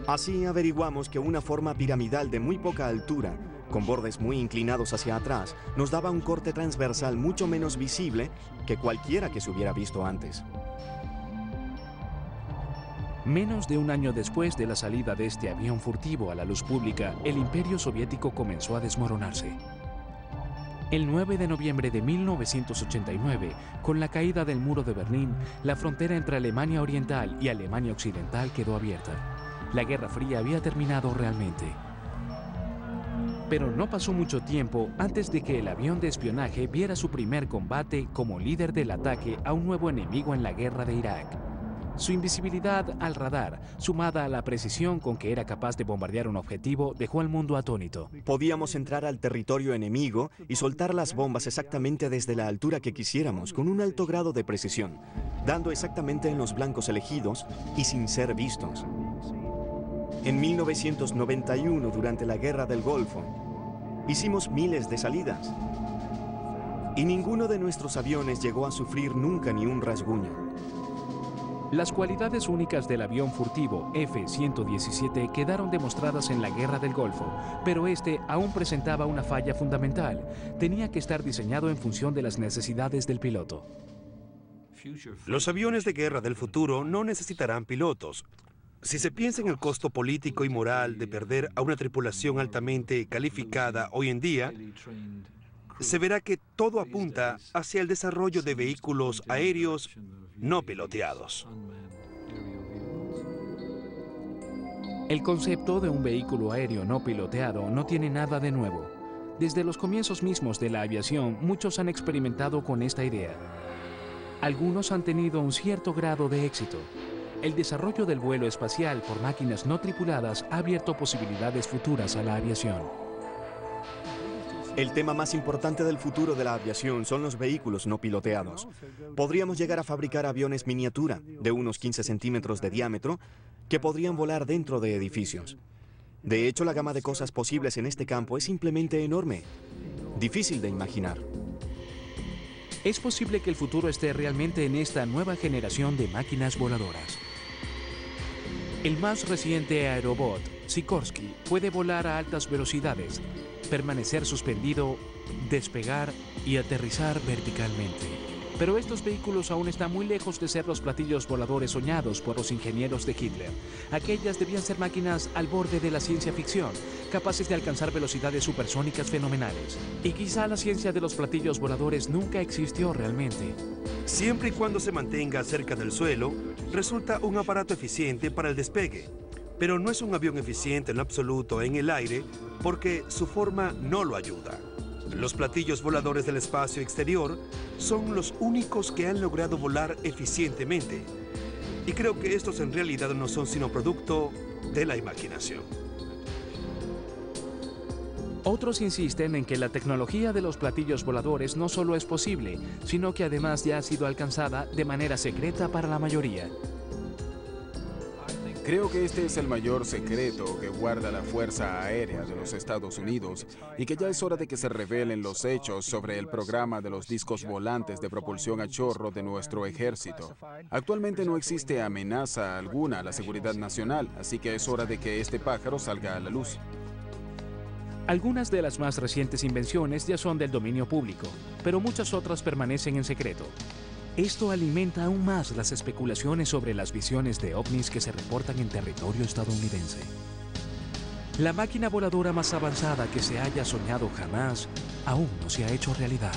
Así averiguamos que una forma piramidal de muy poca altura, con bordes muy inclinados hacia atrás, nos daba un corte transversal mucho menos visible que cualquiera que se hubiera visto antes. Menos de un año después de la salida de este avión furtivo a la luz pública, el Imperio Soviético comenzó a desmoronarse. El 9 de noviembre de 1989, con la caída del muro de Berlín, la frontera entre Alemania Oriental y Alemania Occidental quedó abierta. La Guerra Fría había terminado realmente. Pero no pasó mucho tiempo antes de que el avión de espionaje viera su primer combate como líder del ataque a un nuevo enemigo en la guerra de Irak. Su invisibilidad al radar, sumada a la precisión con que era capaz de bombardear un objetivo, dejó al mundo atónito. Podíamos entrar al territorio enemigo y soltar las bombas exactamente desde la altura que quisiéramos, con un alto grado de precisión, dando exactamente en los blancos elegidos y sin ser vistos. En 1991, durante la Guerra del Golfo, hicimos miles de salidas y ninguno de nuestros aviones llegó a sufrir nunca ni un rasguño. Las cualidades únicas del avión furtivo F-117 quedaron demostradas en la Guerra del Golfo, pero este aún presentaba una falla fundamental. Tenía que estar diseñado en función de las necesidades del piloto. Los aviones de guerra del futuro no necesitarán pilotos. Si se piensa en el costo político y moral de perder a una tripulación altamente calificada hoy en día, se verá que todo apunta hacia el desarrollo de vehículos aéreos no piloteados. El concepto de un vehículo aéreo no piloteado no tiene nada de nuevo. Desde los comienzos mismos de la aviación, muchos han experimentado con esta idea. Algunos han tenido un cierto grado de éxito. El desarrollo del vuelo espacial por máquinas no tripuladas ha abierto posibilidades futuras a la aviación. El tema más importante del futuro de la aviación son los vehículos no piloteados. Podríamos llegar a fabricar aviones miniatura de unos 15 centímetros de diámetro que podrían volar dentro de edificios. De hecho, la gama de cosas posibles en este campo es simplemente enorme, difícil de imaginar. Es posible que el futuro esté realmente en esta nueva generación de máquinas voladoras. El más reciente aerobot, Sikorsky, puede volar a altas velocidades, permanecer suspendido, despegar y aterrizar verticalmente. Pero estos vehículos aún están muy lejos de ser los platillos voladores soñados por los ingenieros de Hitler. Aquellas debían ser máquinas al borde de la ciencia ficción, capaces de alcanzar velocidades supersónicas fenomenales. Y quizá la ciencia de los platillos voladores nunca existió realmente. Siempre y cuando se mantenga cerca del suelo, resulta un aparato eficiente para el despegue. Pero no es un avión eficiente en lo absoluto en el aire porque su forma no lo ayuda. Los platillos voladores del espacio exterior son los únicos que han logrado volar eficientemente. Y creo que estos en realidad no son sino producto de la imaginación. Otros insisten en que la tecnología de los platillos voladores no solo es posible, sino que además ya ha sido alcanzada de manera secreta para la mayoría. Creo que este es el mayor secreto que guarda la Fuerza Aérea de los Estados Unidos y que ya es hora de que se revelen los hechos sobre el programa de los discos volantes de propulsión a chorro de nuestro ejército. Actualmente no existe amenaza alguna a la seguridad nacional, así que es hora de que este pájaro salga a la luz. Algunas de las más recientes invenciones ya son del dominio público, pero muchas otras permanecen en secreto. Esto alimenta aún más las especulaciones sobre las visiones de ovnis que se reportan en territorio estadounidense. La máquina voladora más avanzada que se haya soñado jamás aún no se ha hecho realidad.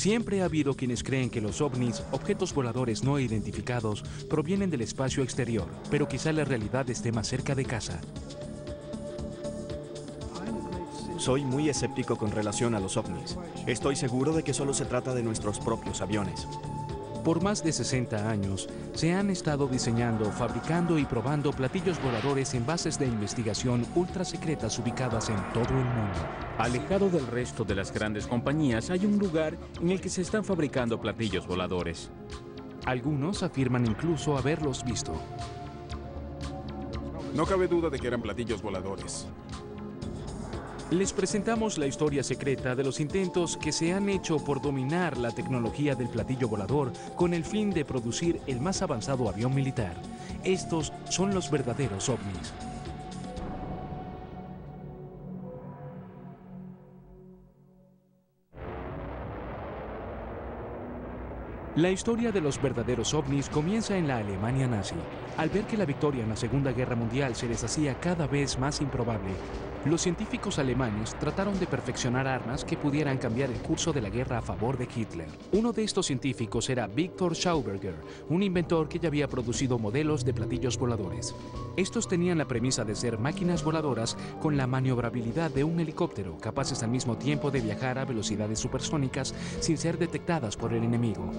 Siempre ha habido quienes creen que los ovnis, objetos voladores no identificados, provienen del espacio exterior, pero quizá la realidad esté más cerca de casa. Soy muy escéptico con relación a los ovnis. Estoy seguro de que solo se trata de nuestros propios aviones. Por más de 60 años, se han estado diseñando, fabricando y probando platillos voladores en bases de investigación ultra secretas ubicadas en todo el mundo. Alejado del resto de las grandes compañías, hay un lugar en el que se están fabricando platillos voladores. Algunos afirman incluso haberlos visto. No cabe duda de que eran platillos voladores. Les presentamos la historia secreta de los intentos que se han hecho por dominar la tecnología del platillo volador con el fin de producir el más avanzado avión militar. Estos son los verdaderos ovnis. La historia de los verdaderos ovnis comienza en la Alemania nazi. Al ver que la victoria en la Segunda Guerra Mundial se les hacía cada vez más improbable, los científicos alemanes trataron de perfeccionar armas que pudieran cambiar el curso de la guerra a favor de Hitler. Uno de estos científicos era Victor Schauberger, un inventor que ya había producido modelos de platillos voladores. Estos tenían la premisa de ser máquinas voladoras con la maniobrabilidad de un helicóptero, capaces al mismo tiempo de viajar a velocidades supersónicas sin ser detectadas por el enemigo.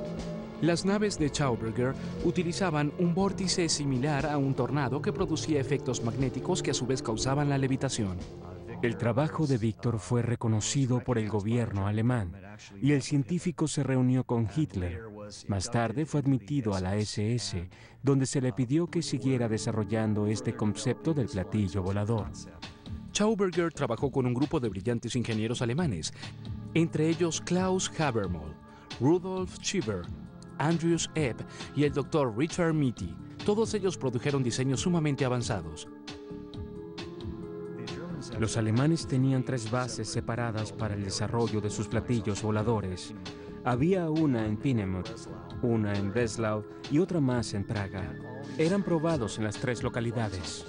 Las naves de Schauberger utilizaban un vórtice similar a un tornado que producía efectos magnéticos que a su vez causaban la levitación. El trabajo de Víctor fue reconocido por el gobierno alemán y el científico se reunió con Hitler. Más tarde fue admitido a la SS, donde se le pidió que siguiera desarrollando este concepto del platillo volador. Schauberger trabajó con un grupo de brillantes ingenieros alemanes, entre ellos Klaus Habermohl, Rudolf Schieber, Andreas Epp y el Dr. Richard Mitty. Todos ellos produjeron diseños sumamente avanzados. Los alemanes tenían 3 bases separadas para el desarrollo de sus platillos voladores. Había una en Peenemünde, una en Breslau y otra más en Praga. Eran probados en las 3 localidades.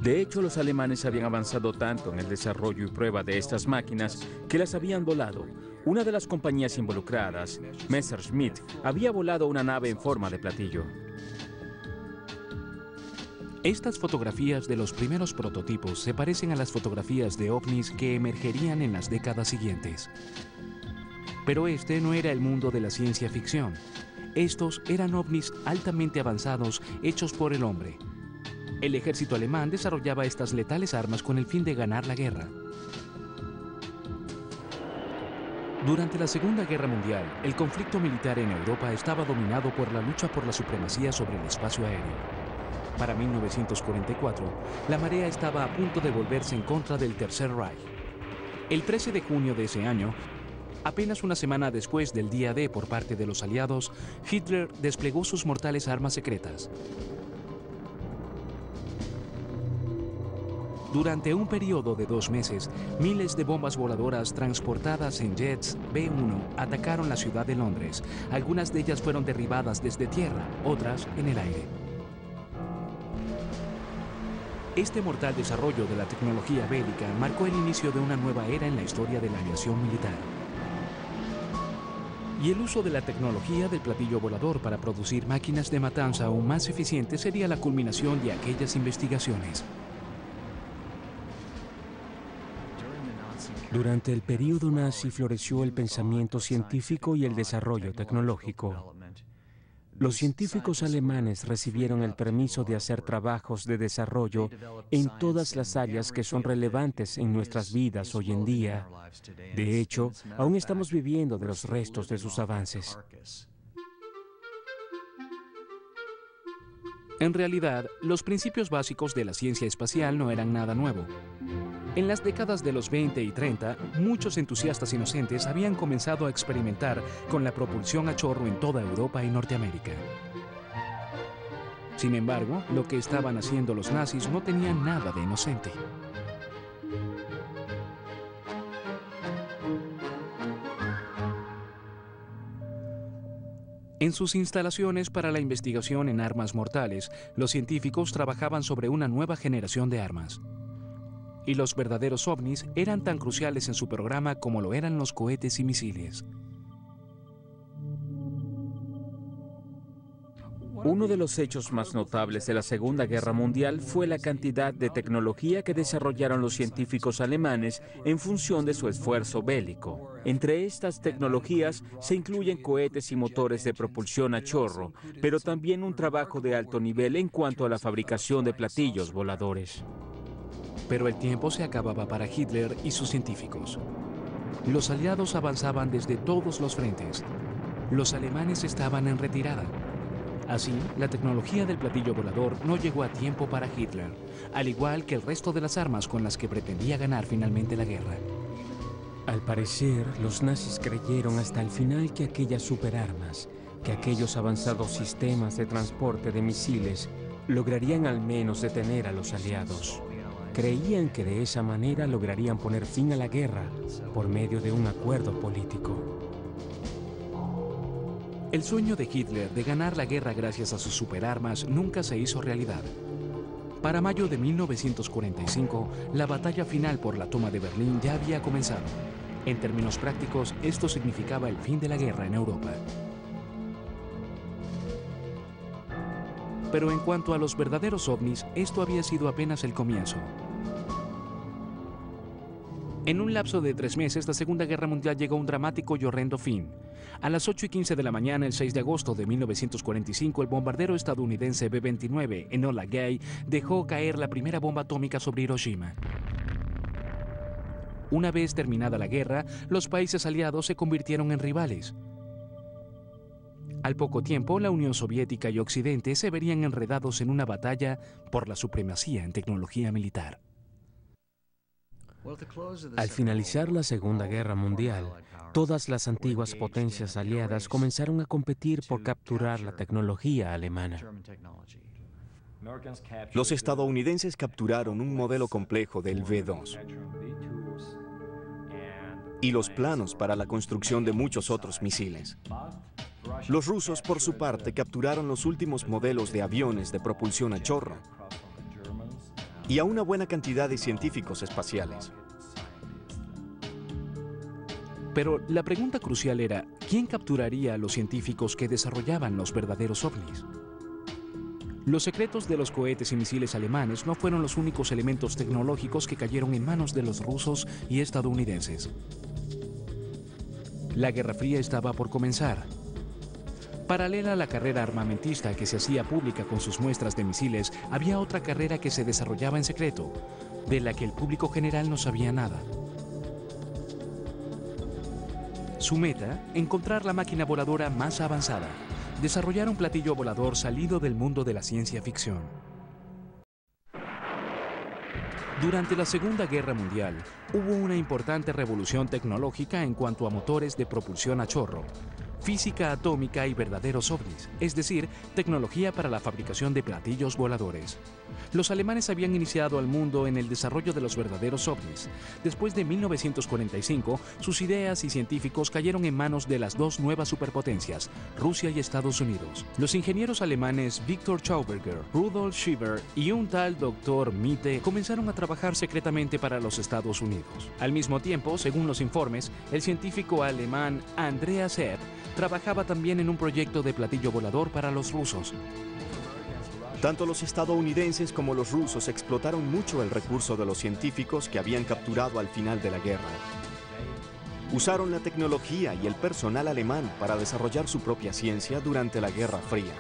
De hecho, los alemanes habían avanzado tanto en el desarrollo y prueba de estas máquinas que las habían volado. Una de las compañías involucradas, Messerschmitt, había volado una nave en forma de platillo. Estas fotografías de los primeros prototipos se parecen a las fotografías de ovnis que emergerían en las décadas siguientes. Pero este no era el mundo de la ciencia ficción. Estos eran ovnis altamente avanzados hechos por el hombre. El ejército alemán desarrollaba estas letales armas con el fin de ganar la guerra. Durante la Segunda Guerra Mundial, el conflicto militar en Europa estaba dominado por la lucha por la supremacía sobre el espacio aéreo. Para 1944, la marea estaba a punto de volverse en contra del Tercer Reich. El 13 de junio de ese año, apenas una semana después del día D por parte de los aliados, Hitler desplegó sus mortales armas secretas. Durante un periodo de 2 meses, miles de bombas voladoras transportadas en jets B-1 atacaron la ciudad de Londres. Algunas de ellas fueron derribadas desde tierra, otras en el aire. Este mortal desarrollo de la tecnología bélica marcó el inicio de una nueva era en la historia de la aviación militar. Y el uso de la tecnología del platillo volador para producir máquinas de matanza aún más eficientes sería la culminación de aquellas investigaciones. Durante el período nazi floreció el pensamiento científico y el desarrollo tecnológico. Los científicos alemanes recibieron el permiso de hacer trabajos de desarrollo en todas las áreas que son relevantes en nuestras vidas hoy en día. De hecho, aún estamos viviendo de los restos de sus avances. En realidad, los principios básicos de la ciencia espacial no eran nada nuevo. En las décadas de los 20 y 30, muchos entusiastas inocentes habían comenzado a experimentar con la propulsión a chorro en toda Europa y Norteamérica. Sin embargo, lo que estaban haciendo los nazis no tenía nada de inocente. En sus instalaciones para la investigación en armas mortales, los científicos trabajaban sobre una nueva generación de armas. Y los verdaderos ovnis eran tan cruciales en su programa como lo eran los cohetes y misiles. Uno de los hechos más notables de la Segunda Guerra Mundial fue la cantidad de tecnología que desarrollaron los científicos alemanes en función de su esfuerzo bélico. Entre estas tecnologías se incluyen cohetes y motores de propulsión a chorro, pero también un trabajo de alto nivel en cuanto a la fabricación de platillos voladores. Pero el tiempo se acababa para Hitler y sus científicos. Los aliados avanzaban desde todos los frentes. Los alemanes estaban en retirada. Así, la tecnología del platillo volador no llegó a tiempo para Hitler, al igual que el resto de las armas con las que pretendía ganar finalmente la guerra. Al parecer, los nazis creyeron hasta el final que aquellas superarmas, que aquellos avanzados sistemas de transporte de misiles, lograrían al menos detener a los aliados. Creían que de esa manera lograrían poner fin a la guerra por medio de un acuerdo político. El sueño de Hitler de ganar la guerra gracias a sus superarmas nunca se hizo realidad. Para mayo de 1945, la batalla final por la toma de Berlín ya había comenzado. En términos prácticos, esto significaba el fin de la guerra en Europa. Pero en cuanto a los verdaderos ovnis, esto había sido apenas el comienzo. En un lapso de 3 meses, la Segunda Guerra Mundial llegó a un dramático y horrendo fin. A las 8:15 de la mañana, el 6 de agosto de 1945, el bombardero estadounidense B-29 Enola Gay dejó caer la primera bomba atómica sobre Hiroshima. Una vez terminada la guerra, los países aliados se convirtieron en rivales. Al poco tiempo, la Unión Soviética y Occidente se verían enredados en una batalla por la supremacía en tecnología militar. Al finalizar la Segunda Guerra Mundial, todas las antiguas potencias aliadas comenzaron a competir por capturar la tecnología alemana. Los estadounidenses capturaron un modelo complejo del V-2 y los planos para la construcción de muchos otros misiles. Los rusos, por su parte, capturaron los últimos modelos de aviones de propulsión a chorro y a una buena cantidad de científicos espaciales. Pero la pregunta crucial era, ¿quién capturaría a los científicos que desarrollaban los verdaderos ovnis? Los secretos de los cohetes y misiles alemanes no fueron los únicos elementos tecnológicos que cayeron en manos de los rusos y estadounidenses. La Guerra Fría estaba por comenzar. Paralela a la carrera armamentista que se hacía pública con sus muestras de misiles, había otra carrera que se desarrollaba en secreto, de la que el público general no sabía nada. Su meta, encontrar la máquina voladora más avanzada, desarrollar un platillo volador salido del mundo de la ciencia ficción. Durante la Segunda Guerra Mundial, hubo una importante revolución tecnológica en cuanto a motores de propulsión a chorro, física atómica y verdaderos ovnis, es decir, tecnología para la fabricación de platillos voladores. Los alemanes habían iniciado al mundo en el desarrollo de los verdaderos ovnis. Después de 1945, sus ideas y científicos cayeron en manos de las dos nuevas superpotencias, Rusia y Estados Unidos. Los ingenieros alemanes Victor Schauberger, Rudolf Schieber y un tal Dr. Mitte comenzaron a trabajar secretamente para los Estados Unidos. Al mismo tiempo, según los informes, el científico alemán Andreas Ebb trabajaba también en un proyecto de platillo volador para los rusos. Tanto los estadounidenses como los rusos explotaron mucho el recurso de los científicos que habían capturado al final de la guerra. Usaron la tecnología y el personal alemán para desarrollar su propia ciencia durante la Guerra Fría.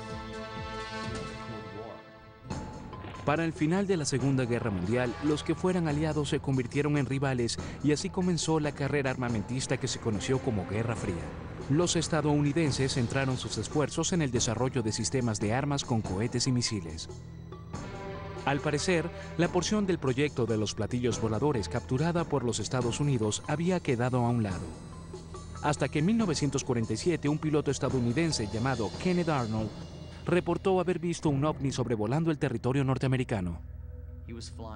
Para el final de la Segunda Guerra Mundial, los que fueran aliados se convirtieron en rivales y así comenzó la carrera armamentista que se conoció como Guerra Fría. Los estadounidenses centraron sus esfuerzos en el desarrollo de sistemas de armas con cohetes y misiles. Al parecer, la porción del proyecto de los platillos voladores capturada por los Estados Unidos había quedado a un lado. Hasta que en 1947 un piloto estadounidense llamado Kenneth Arnold reportó haber visto un ovni sobrevolando el territorio norteamericano.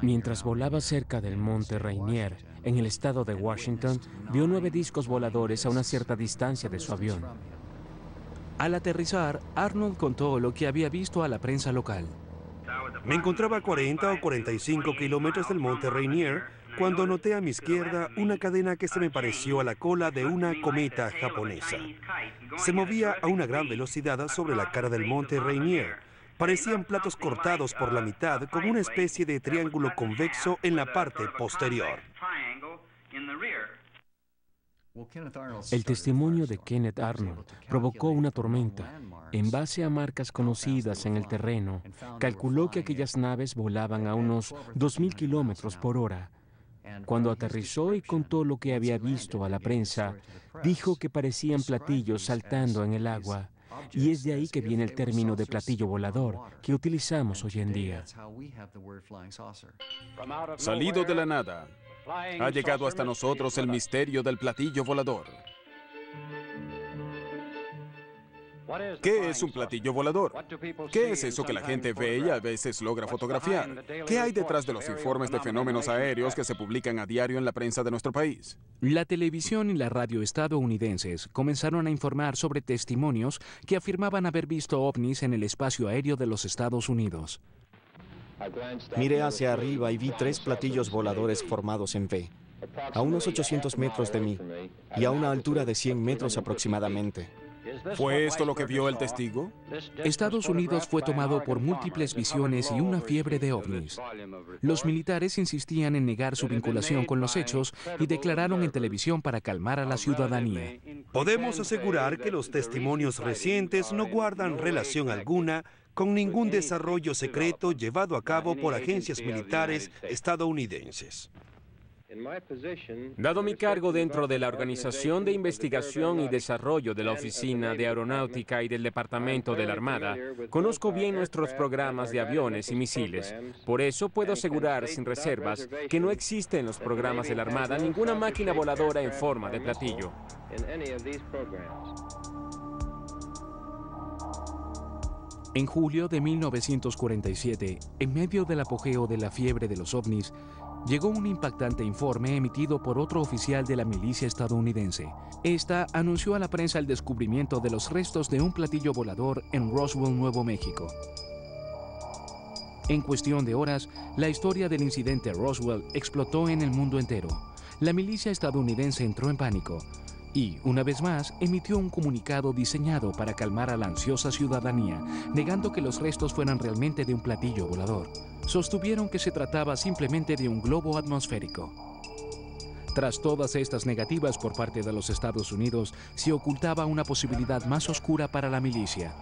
Mientras volaba cerca del monte Rainier, en el estado de Washington, vio 9 discos voladores a una cierta distancia de su avión. Al aterrizar, Arnold contó lo que había visto a la prensa local. Me encontraba a 40 o 45 kilómetros del monte Rainier cuando noté a mi izquierda una cadena que se me pareció a la cola de una cometa japonesa. Se movía a una gran velocidad sobre la cara del monte Rainier. Parecían platos cortados por la mitad con una especie de triángulo convexo en la parte posterior. El testimonio de Kenneth Arnold provocó una tormenta. En base a marcas conocidas en el terreno, calculó que aquellas naves volaban a unos 2.000 kilómetros por hora. Cuando aterrizó y contó lo que había visto a la prensa, dijo que parecían platillos saltando en el agua. Y es de ahí que viene el término de platillo volador que utilizamos hoy en día. Salido de la nada, ha llegado hasta nosotros el misterio del platillo volador. ¿Qué es un platillo volador? ¿Qué es eso que la gente ve y a veces logra fotografiar? ¿Qué hay detrás de los informes de fenómenos aéreos que se publican a diario en la prensa de nuestro país? La televisión y la radio estadounidenses comenzaron a informar sobre testimonios que afirmaban haber visto ovnis en el espacio aéreo de los Estados Unidos. Miré hacia arriba y vi 3 platillos voladores formados en V, a unos 800 metros de mí y a una altura de 100 metros aproximadamente. ¿Fue esto lo que vio el testigo? Estados Unidos fue tomado por múltiples visiones y una fiebre de ovnis. Los militares insistían en negar su vinculación con los hechos y declararon en televisión para calmar a la ciudadanía. Podemos asegurar que los testimonios recientes no guardan relación alguna con ningún desarrollo secreto llevado a cabo por agencias militares estadounidenses. Dado mi cargo dentro de la Organización de Investigación y Desarrollo de la Oficina de Aeronáutica y del Departamento de la Armada, conozco bien nuestros programas de aviones y misiles. Por eso puedo asegurar sin reservas que no existe en los programas de la Armada ninguna máquina voladora en forma de platillo. En julio de 1947, en medio del apogeo de la fiebre de los ovnis, llegó un impactante informe emitido por otro oficial de la milicia estadounidense. Esta anunció a la prensa el descubrimiento de los restos de un platillo volador en Roswell, Nuevo México. En cuestión de horas, la historia del incidente Roswell explotó en el mundo entero. La milicia estadounidense entró en pánico y, una vez más, emitió un comunicado diseñado para calmar a la ansiosa ciudadanía, negando que los restos fueran realmente de un platillo volador. Sostuvieron que se trataba simplemente de un globo atmosférico. Tras todas estas negativas por parte de los Estados Unidos, se ocultaba una posibilidad más oscura para la milicia.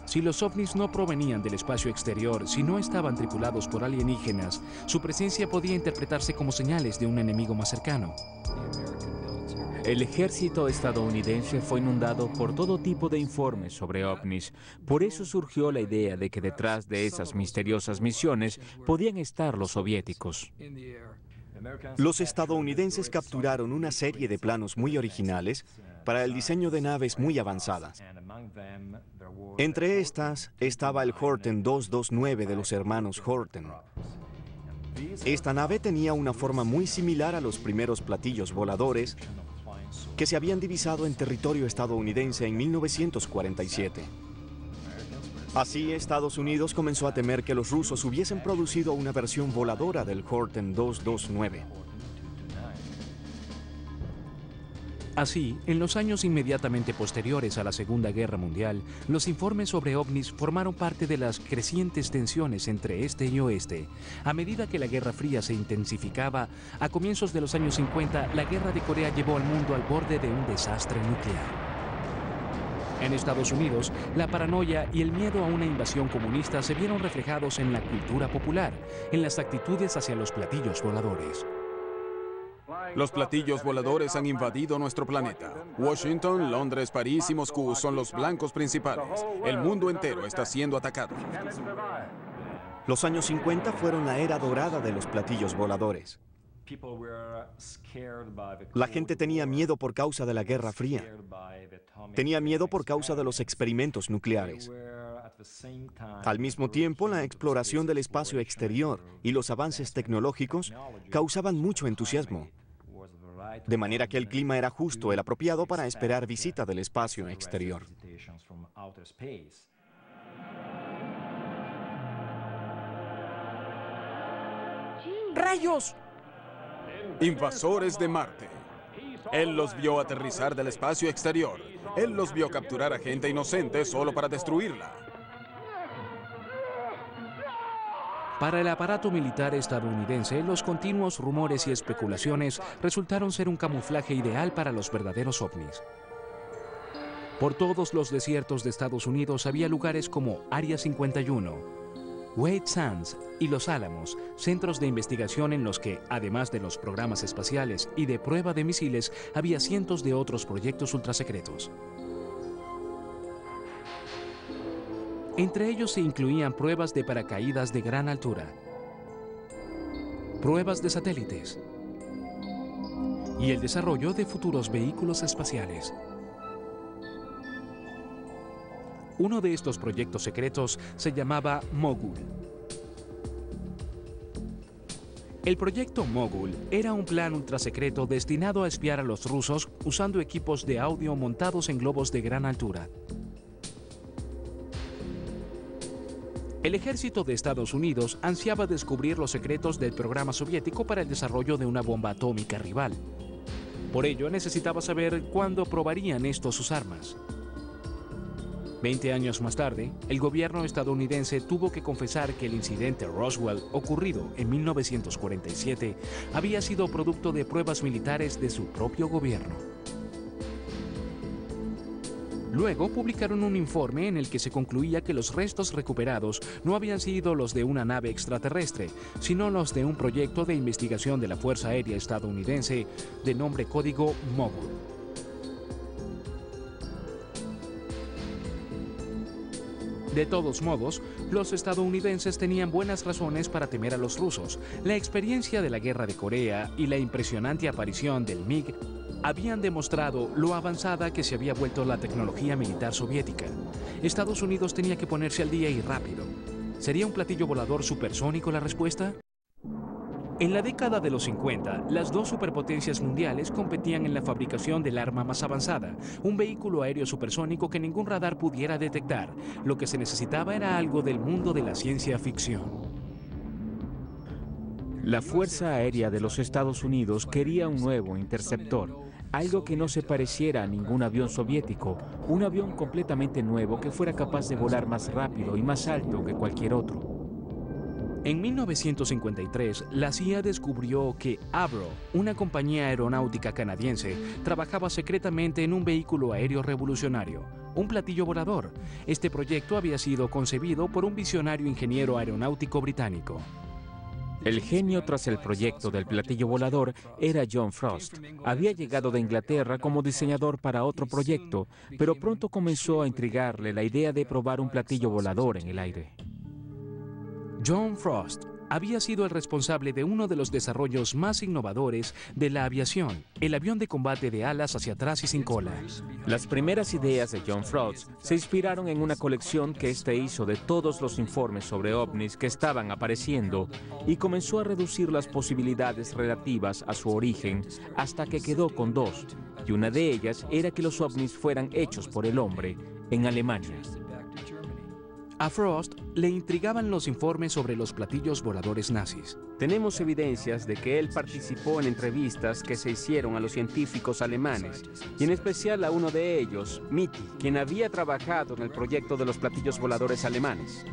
Si los ovnis no provenían del espacio exterior, si no estaban tripulados por alienígenas, su presencia podía interpretarse como señales de un enemigo más cercano. El ejército estadounidense fue inundado por todo tipo de informes sobre ovnis. Por eso surgió la idea de que detrás de esas misteriosas misiones podían estar los soviéticos. Los estadounidenses capturaron una serie de planos muy originales para el diseño de naves muy avanzadas. Entre estas estaba el Horten 229 de los hermanos Horten. Esta nave tenía una forma muy similar a los primeros platillos voladores que se habían divisado en territorio estadounidense en 1947. Así, Estados Unidos comenzó a temer que los rusos hubiesen producido una versión voladora del Horten 229. Así, en los años inmediatamente posteriores a la Segunda Guerra Mundial, los informes sobre ovnis formaron parte de las crecientes tensiones entre este y oeste. A medida que la Guerra Fría se intensificaba, a comienzos de los años 50, la Guerra de Corea llevó al mundo al borde de un desastre nuclear. En Estados Unidos, la paranoia y el miedo a una invasión comunista se vieron reflejados en la cultura popular, en las actitudes hacia los platillos voladores. Los platillos voladores han invadido nuestro planeta. Washington, Londres, París y Moscú son los blancos principales. El mundo entero está siendo atacado. Los años 50 fueron la era dorada de los platillos voladores. La gente tenía miedo por causa de la Guerra Fría. Tenía miedo por causa de los experimentos nucleares. Al mismo tiempo, la exploración del espacio exterior y los avances tecnológicos causaban mucho entusiasmo. De manera que el clima era justo el apropiado para esperar visita del espacio exterior. ¡Rayos! Invasores de Marte. Él los vio aterrizar del espacio exterior. Él los vio capturar a gente inocente solo para destruirla. Para el aparato militar estadounidense, los continuos rumores y especulaciones resultaron ser un camuflaje ideal para los verdaderos ovnis. Por todos los desiertos de Estados Unidos había lugares como Área 51, Wade Sands y Los Álamos, centros de investigación en los que, además de los programas espaciales y de prueba de misiles, había cientos de otros proyectos ultrasecretos. Entre ellos se incluían pruebas de paracaídas de gran altura, pruebas de satélites y el desarrollo de futuros vehículos espaciales. Uno de estos proyectos secretos se llamaba Mogul. El proyecto Mogul era un plan ultrasecreto destinado a espiar a los rusos usando equipos de audio montados en globos de gran altura. El ejército de Estados Unidos ansiaba descubrir los secretos del programa soviético para el desarrollo de una bomba atómica rival. Por ello, necesitaba saber cuándo probarían estos sus armas. 20 años más tarde, el gobierno estadounidense tuvo que confesar que el incidente Roswell, ocurrido en 1947, había sido producto de pruebas militares de su propio gobierno. Luego publicaron un informe en el que se concluía que los restos recuperados no habían sido los de una nave extraterrestre, sino los de un proyecto de investigación de la Fuerza Aérea estadounidense de nombre código Mogul. De todos modos, los estadounidenses tenían buenas razones para temer a los rusos. La experiencia de la Guerra de Corea y la impresionante aparición del MiG habían demostrado lo avanzada que se había vuelto la tecnología militar soviética. Estados Unidos tenía que ponerse al día y rápido. ¿Sería un platillo volador supersónico la respuesta? En la década de los 50, las dos superpotencias mundiales competían en la fabricación del arma más avanzada, un vehículo aéreo supersónico que ningún radar pudiera detectar. Lo que se necesitaba era algo del mundo de la ciencia ficción. La Fuerza Aérea de los Estados Unidos quería un nuevo interceptor, algo que no se pareciera a ningún avión soviético, un avión completamente nuevo que fuera capaz de volar más rápido y más alto que cualquier otro. En 1953, la CIA descubrió que Avro, una compañía aeronáutica canadiense, trabajaba secretamente en un vehículo aéreo revolucionario, un platillo volador. Este proyecto había sido concebido por un visionario ingeniero aeronáutico británico. El genio tras el proyecto del platillo volador era John Frost. Había llegado de Inglaterra como diseñador para otro proyecto, pero pronto comenzó a intrigarle la idea de probar un platillo volador en el aire. John Frost había sido el responsable de uno de los desarrollos más innovadores de la aviación, el avión de combate de alas hacia atrás y sin cola. Las primeras ideas de John Frost se inspiraron en una colección que éste hizo de todos los informes sobre ovnis que estaban apareciendo y comenzó a reducir las posibilidades relativas a su origen hasta que quedó con dos, y una de ellas era que los ovnis fueran hechos por el hombre en Alemania. A Frost le intrigaban los informes sobre los platillos voladores nazis. Tenemos evidencias de que él participó en entrevistas que se hicieron a los científicos alemanes, y en especial a uno de ellos, Mitty, quien había trabajado en el proyecto de los platillos voladores alemanes.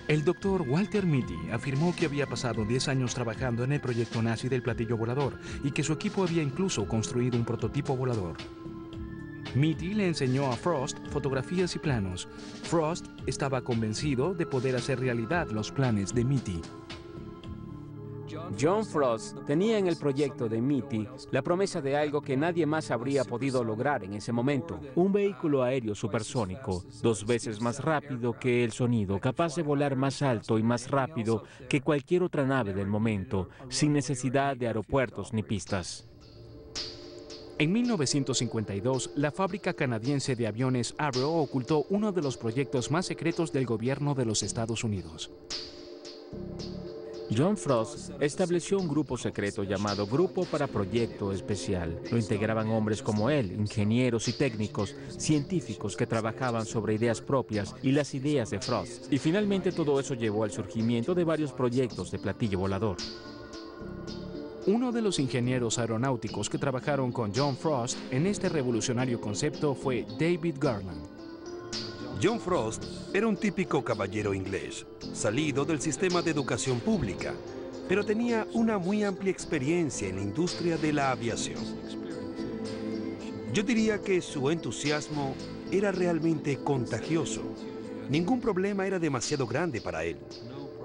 El doctor Walter Mitty afirmó que había pasado 10 años trabajando en el proyecto nazi del platillo volador y que su equipo había incluso construido un prototipo volador. Mitty le enseñó a Frost fotografías y planos. Frost estaba convencido de poder hacer realidad los planes de Mitty. John Frost tenía en el proyecto de Mitty la promesa de algo que nadie más habría podido lograr en ese momento. Un vehículo aéreo supersónico, 2 veces más rápido que el sonido, capaz de volar más alto y más rápido que cualquier otra nave del momento, sin necesidad de aeropuertos ni pistas. En 1952, la fábrica canadiense de aviones Avro ocultó uno de los proyectos más secretos del gobierno de los Estados Unidos. John Frost estableció un grupo secreto llamado Grupo para Proyecto Especial. Lo integraban hombres como él, ingenieros y técnicos, científicos que trabajaban sobre ideas propias y las ideas de Frost. Y finalmente todo eso llevó al surgimiento de varios proyectos de platillo volador. Uno de los ingenieros aeronáuticos que trabajaron con John Frost en este revolucionario concepto fue David Garland. John Frost era un típico caballero inglés, salido del sistema de educación pública, pero tenía una muy amplia experiencia en la industria de la aviación. Yo diría que su entusiasmo era realmente contagioso. Ningún problema era demasiado grande para él.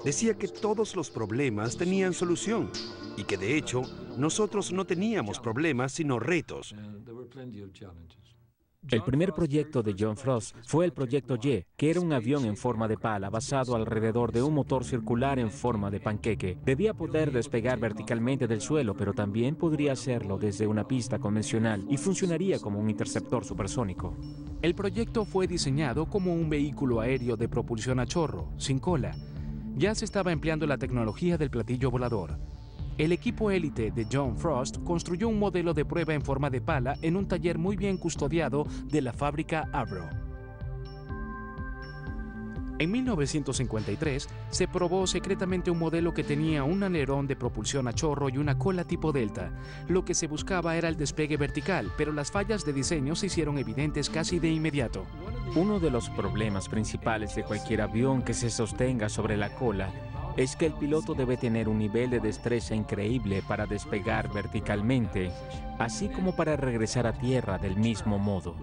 Decía que todos los problemas tenían solución y que de hecho nosotros no teníamos problemas sino retos. El primer proyecto de John Frost fue el Proyecto Y, que era un avión en forma de pala basado alrededor de un motor circular en forma de panqueque. Debía poder despegar verticalmente del suelo, pero también podría hacerlo desde una pista convencional y funcionaría como un interceptor supersónico. El proyecto fue diseñado como un vehículo aéreo de propulsión a chorro, sin cola. Ya se estaba empleando la tecnología del platillo volador. El equipo élite de John Frost construyó un modelo de prueba en forma de pala en un taller muy bien custodiado de la fábrica Avro. En 1953 se probó secretamente un modelo que tenía un alerón de propulsión a chorro y una cola tipo Delta. Lo que se buscaba era el despegue vertical, pero las fallas de diseño se hicieron evidentes casi de inmediato. Uno de los problemas principales de cualquier avión que se sostenga sobre la cola es que el piloto debe tener un nivel de destreza increíble para despegar verticalmente, así como para regresar a tierra del mismo modo.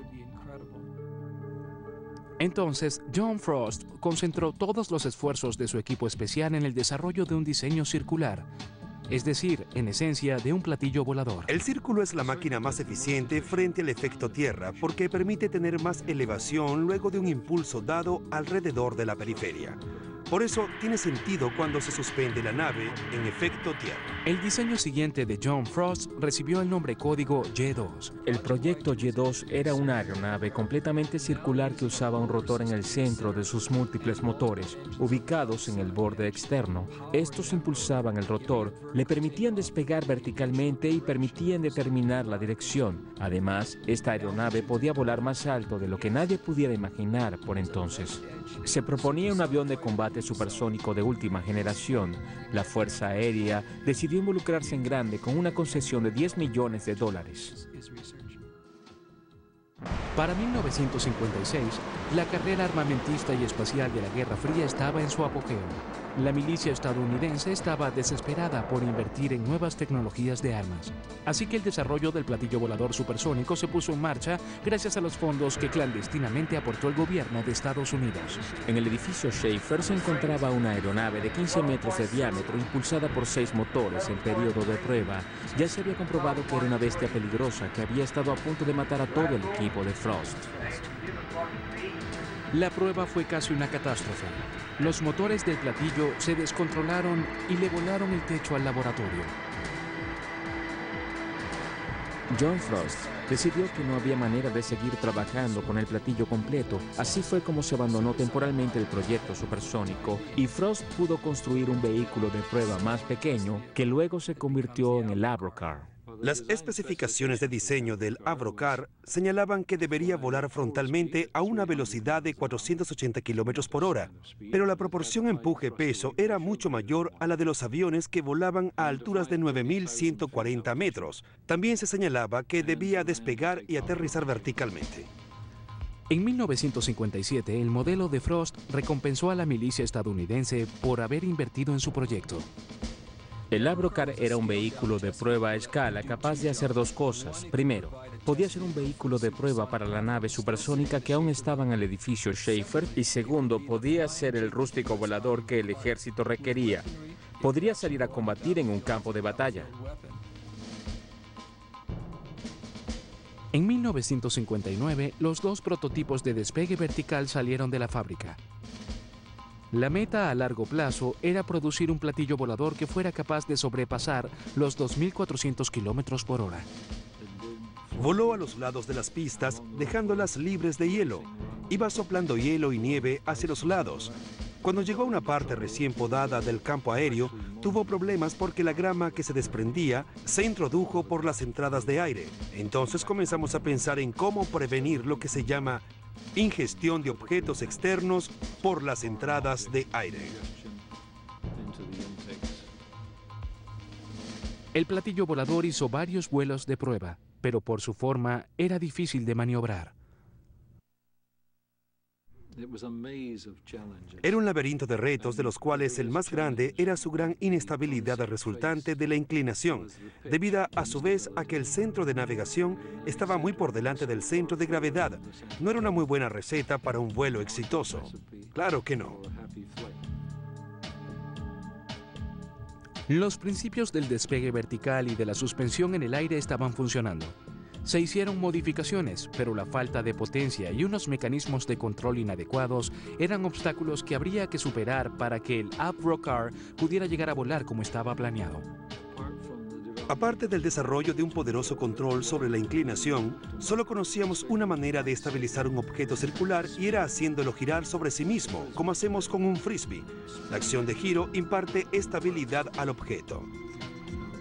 Entonces, John Frost concentró todos los esfuerzos de su equipo especial en el desarrollo de un diseño circular, es decir, en esencia, de un platillo volador. El círculo es la máquina más eficiente frente al efecto tierra porque permite tener más elevación luego de un impulso dado alrededor de la periferia. Por eso tiene sentido cuando se suspende la nave en efecto tierra. El diseño siguiente de John Frost recibió el nombre código Y2. El proyecto Y2 era una aeronave completamente circular que usaba un rotor en el centro de sus múltiples motores, ubicados en el borde externo. Estos impulsaban el rotor, le permitían despegar verticalmente y permitían determinar la dirección. Además, esta aeronave podía volar más alto de lo que nadie pudiera imaginar por entonces. Se proponía un avión de combate supersónico de última generación. La Fuerza Aérea decidió involucrarse en grande con una concesión de $10 millones. Para 1956, la carrera armamentista y espacial de la Guerra Fría estaba en su apogeo. La milicia estadounidense estaba desesperada por invertir en nuevas tecnologías de armas. Así que el desarrollo del platillo volador supersónico se puso en marcha gracias a los fondos que clandestinamente aportó el gobierno de Estados Unidos. En el edificio Schaefer se encontraba una aeronave de 15 metros de diámetro impulsada por 6 motores en periodo de prueba. Ya se había comprobado que era una bestia peligrosa que había estado a punto de matar a todo el equipo de Frost. La prueba fue casi una catástrofe. Los motores del platillo se descontrolaron y le volaron el techo al laboratorio. John Frost decidió que no había manera de seguir trabajando con el platillo completo. Así fue como se abandonó temporalmente el proyecto supersónico y Frost pudo construir un vehículo de prueba más pequeño que luego se convirtió en el Avrocar. Las especificaciones de diseño del Avrocar señalaban que debería volar frontalmente a una velocidad de 480 km por hora, pero la proporción empuje-peso era mucho mayor a la de los aviones que volaban a alturas de 9.140 metros. También se señalaba que debía despegar y aterrizar verticalmente. En 1957, el modelo de Frost recompensó a la milicia estadounidense por haber invertido en su proyecto. El Avrocar era un vehículo de prueba a escala capaz de hacer dos cosas. Primero, podía ser un vehículo de prueba para la nave supersónica que aún estaba en el edificio Schaefer. Y segundo, podía ser el rústico volador que el ejército requería. Podría salir a combatir en un campo de batalla. En 1959, los dos prototipos de despegue vertical salieron de la fábrica. La meta a largo plazo era producir un platillo volador que fuera capaz de sobrepasar los 2.400 km por hora. Voló a los lados de las pistas, dejándolas libres de hielo. Iba soplando hielo y nieve hacia los lados. Cuando llegó a una parte recién podada del campo aéreo, tuvo problemas porque la grama que se desprendía se introdujo por las entradas de aire. Entonces comenzamos a pensar en cómo prevenir lo que se llama ingestión de objetos externos por las entradas de aire. El platillo volador hizo varios vuelos de prueba, pero por su forma era difícil de maniobrar. Era un laberinto de retos, de los cuales el más grande era su gran inestabilidad resultante de la inclinación, debida a su vez a que el centro de navegación estaba muy por delante del centro de gravedad. No era una muy buena receta para un vuelo exitoso. Claro que no. Los principios del despegue vertical y de la suspensión en el aire estaban funcionando. Se hicieron modificaciones, pero la falta de potencia y unos mecanismos de control inadecuados eran obstáculos que habría que superar para que el Avro Car pudiera llegar a volar como estaba planeado. Aparte del desarrollo de un poderoso control sobre la inclinación, solo conocíamos una manera de estabilizar un objeto circular y era haciéndolo girar sobre sí mismo, como hacemos con un frisbee. La acción de giro imparte estabilidad al objeto.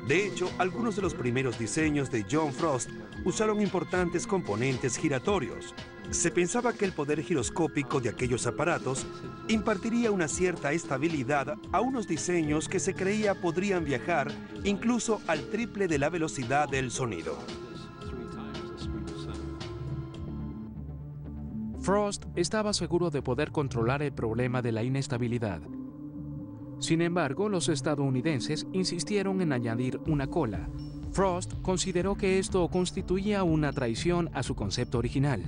De hecho, algunos de los primeros diseños de John Frost usaron importantes componentes giratorios. Se pensaba que el poder giroscópico de aquellos aparatos impartiría una cierta estabilidad a unos diseños que se creía podrían viajar incluso al triple de la velocidad del sonido. Frost estaba seguro de poder controlar el problema de la inestabilidad. Sin embargo, los estadounidenses insistieron en añadir una cola. Frost consideró que esto constituía una traición a su concepto original.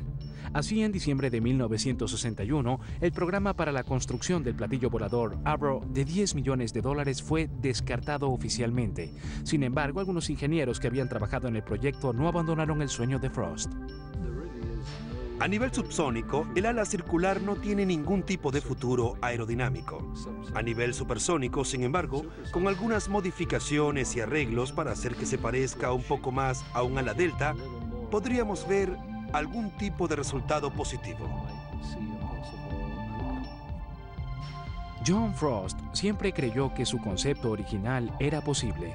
Así, en diciembre de 1961, el programa para la construcción del platillo volador Avro de $10 millones fue descartado oficialmente. Sin embargo, algunos ingenieros que habían trabajado en el proyecto no abandonaron el sueño de Frost. A nivel subsónico, el ala circular no tiene ningún tipo de futuro aerodinámico. A nivel supersónico, sin embargo, con algunas modificaciones y arreglos para hacer que se parezca un poco más a un ala delta, podríamos ver algún tipo de resultado positivo. John Frost siempre creyó que su concepto original era posible.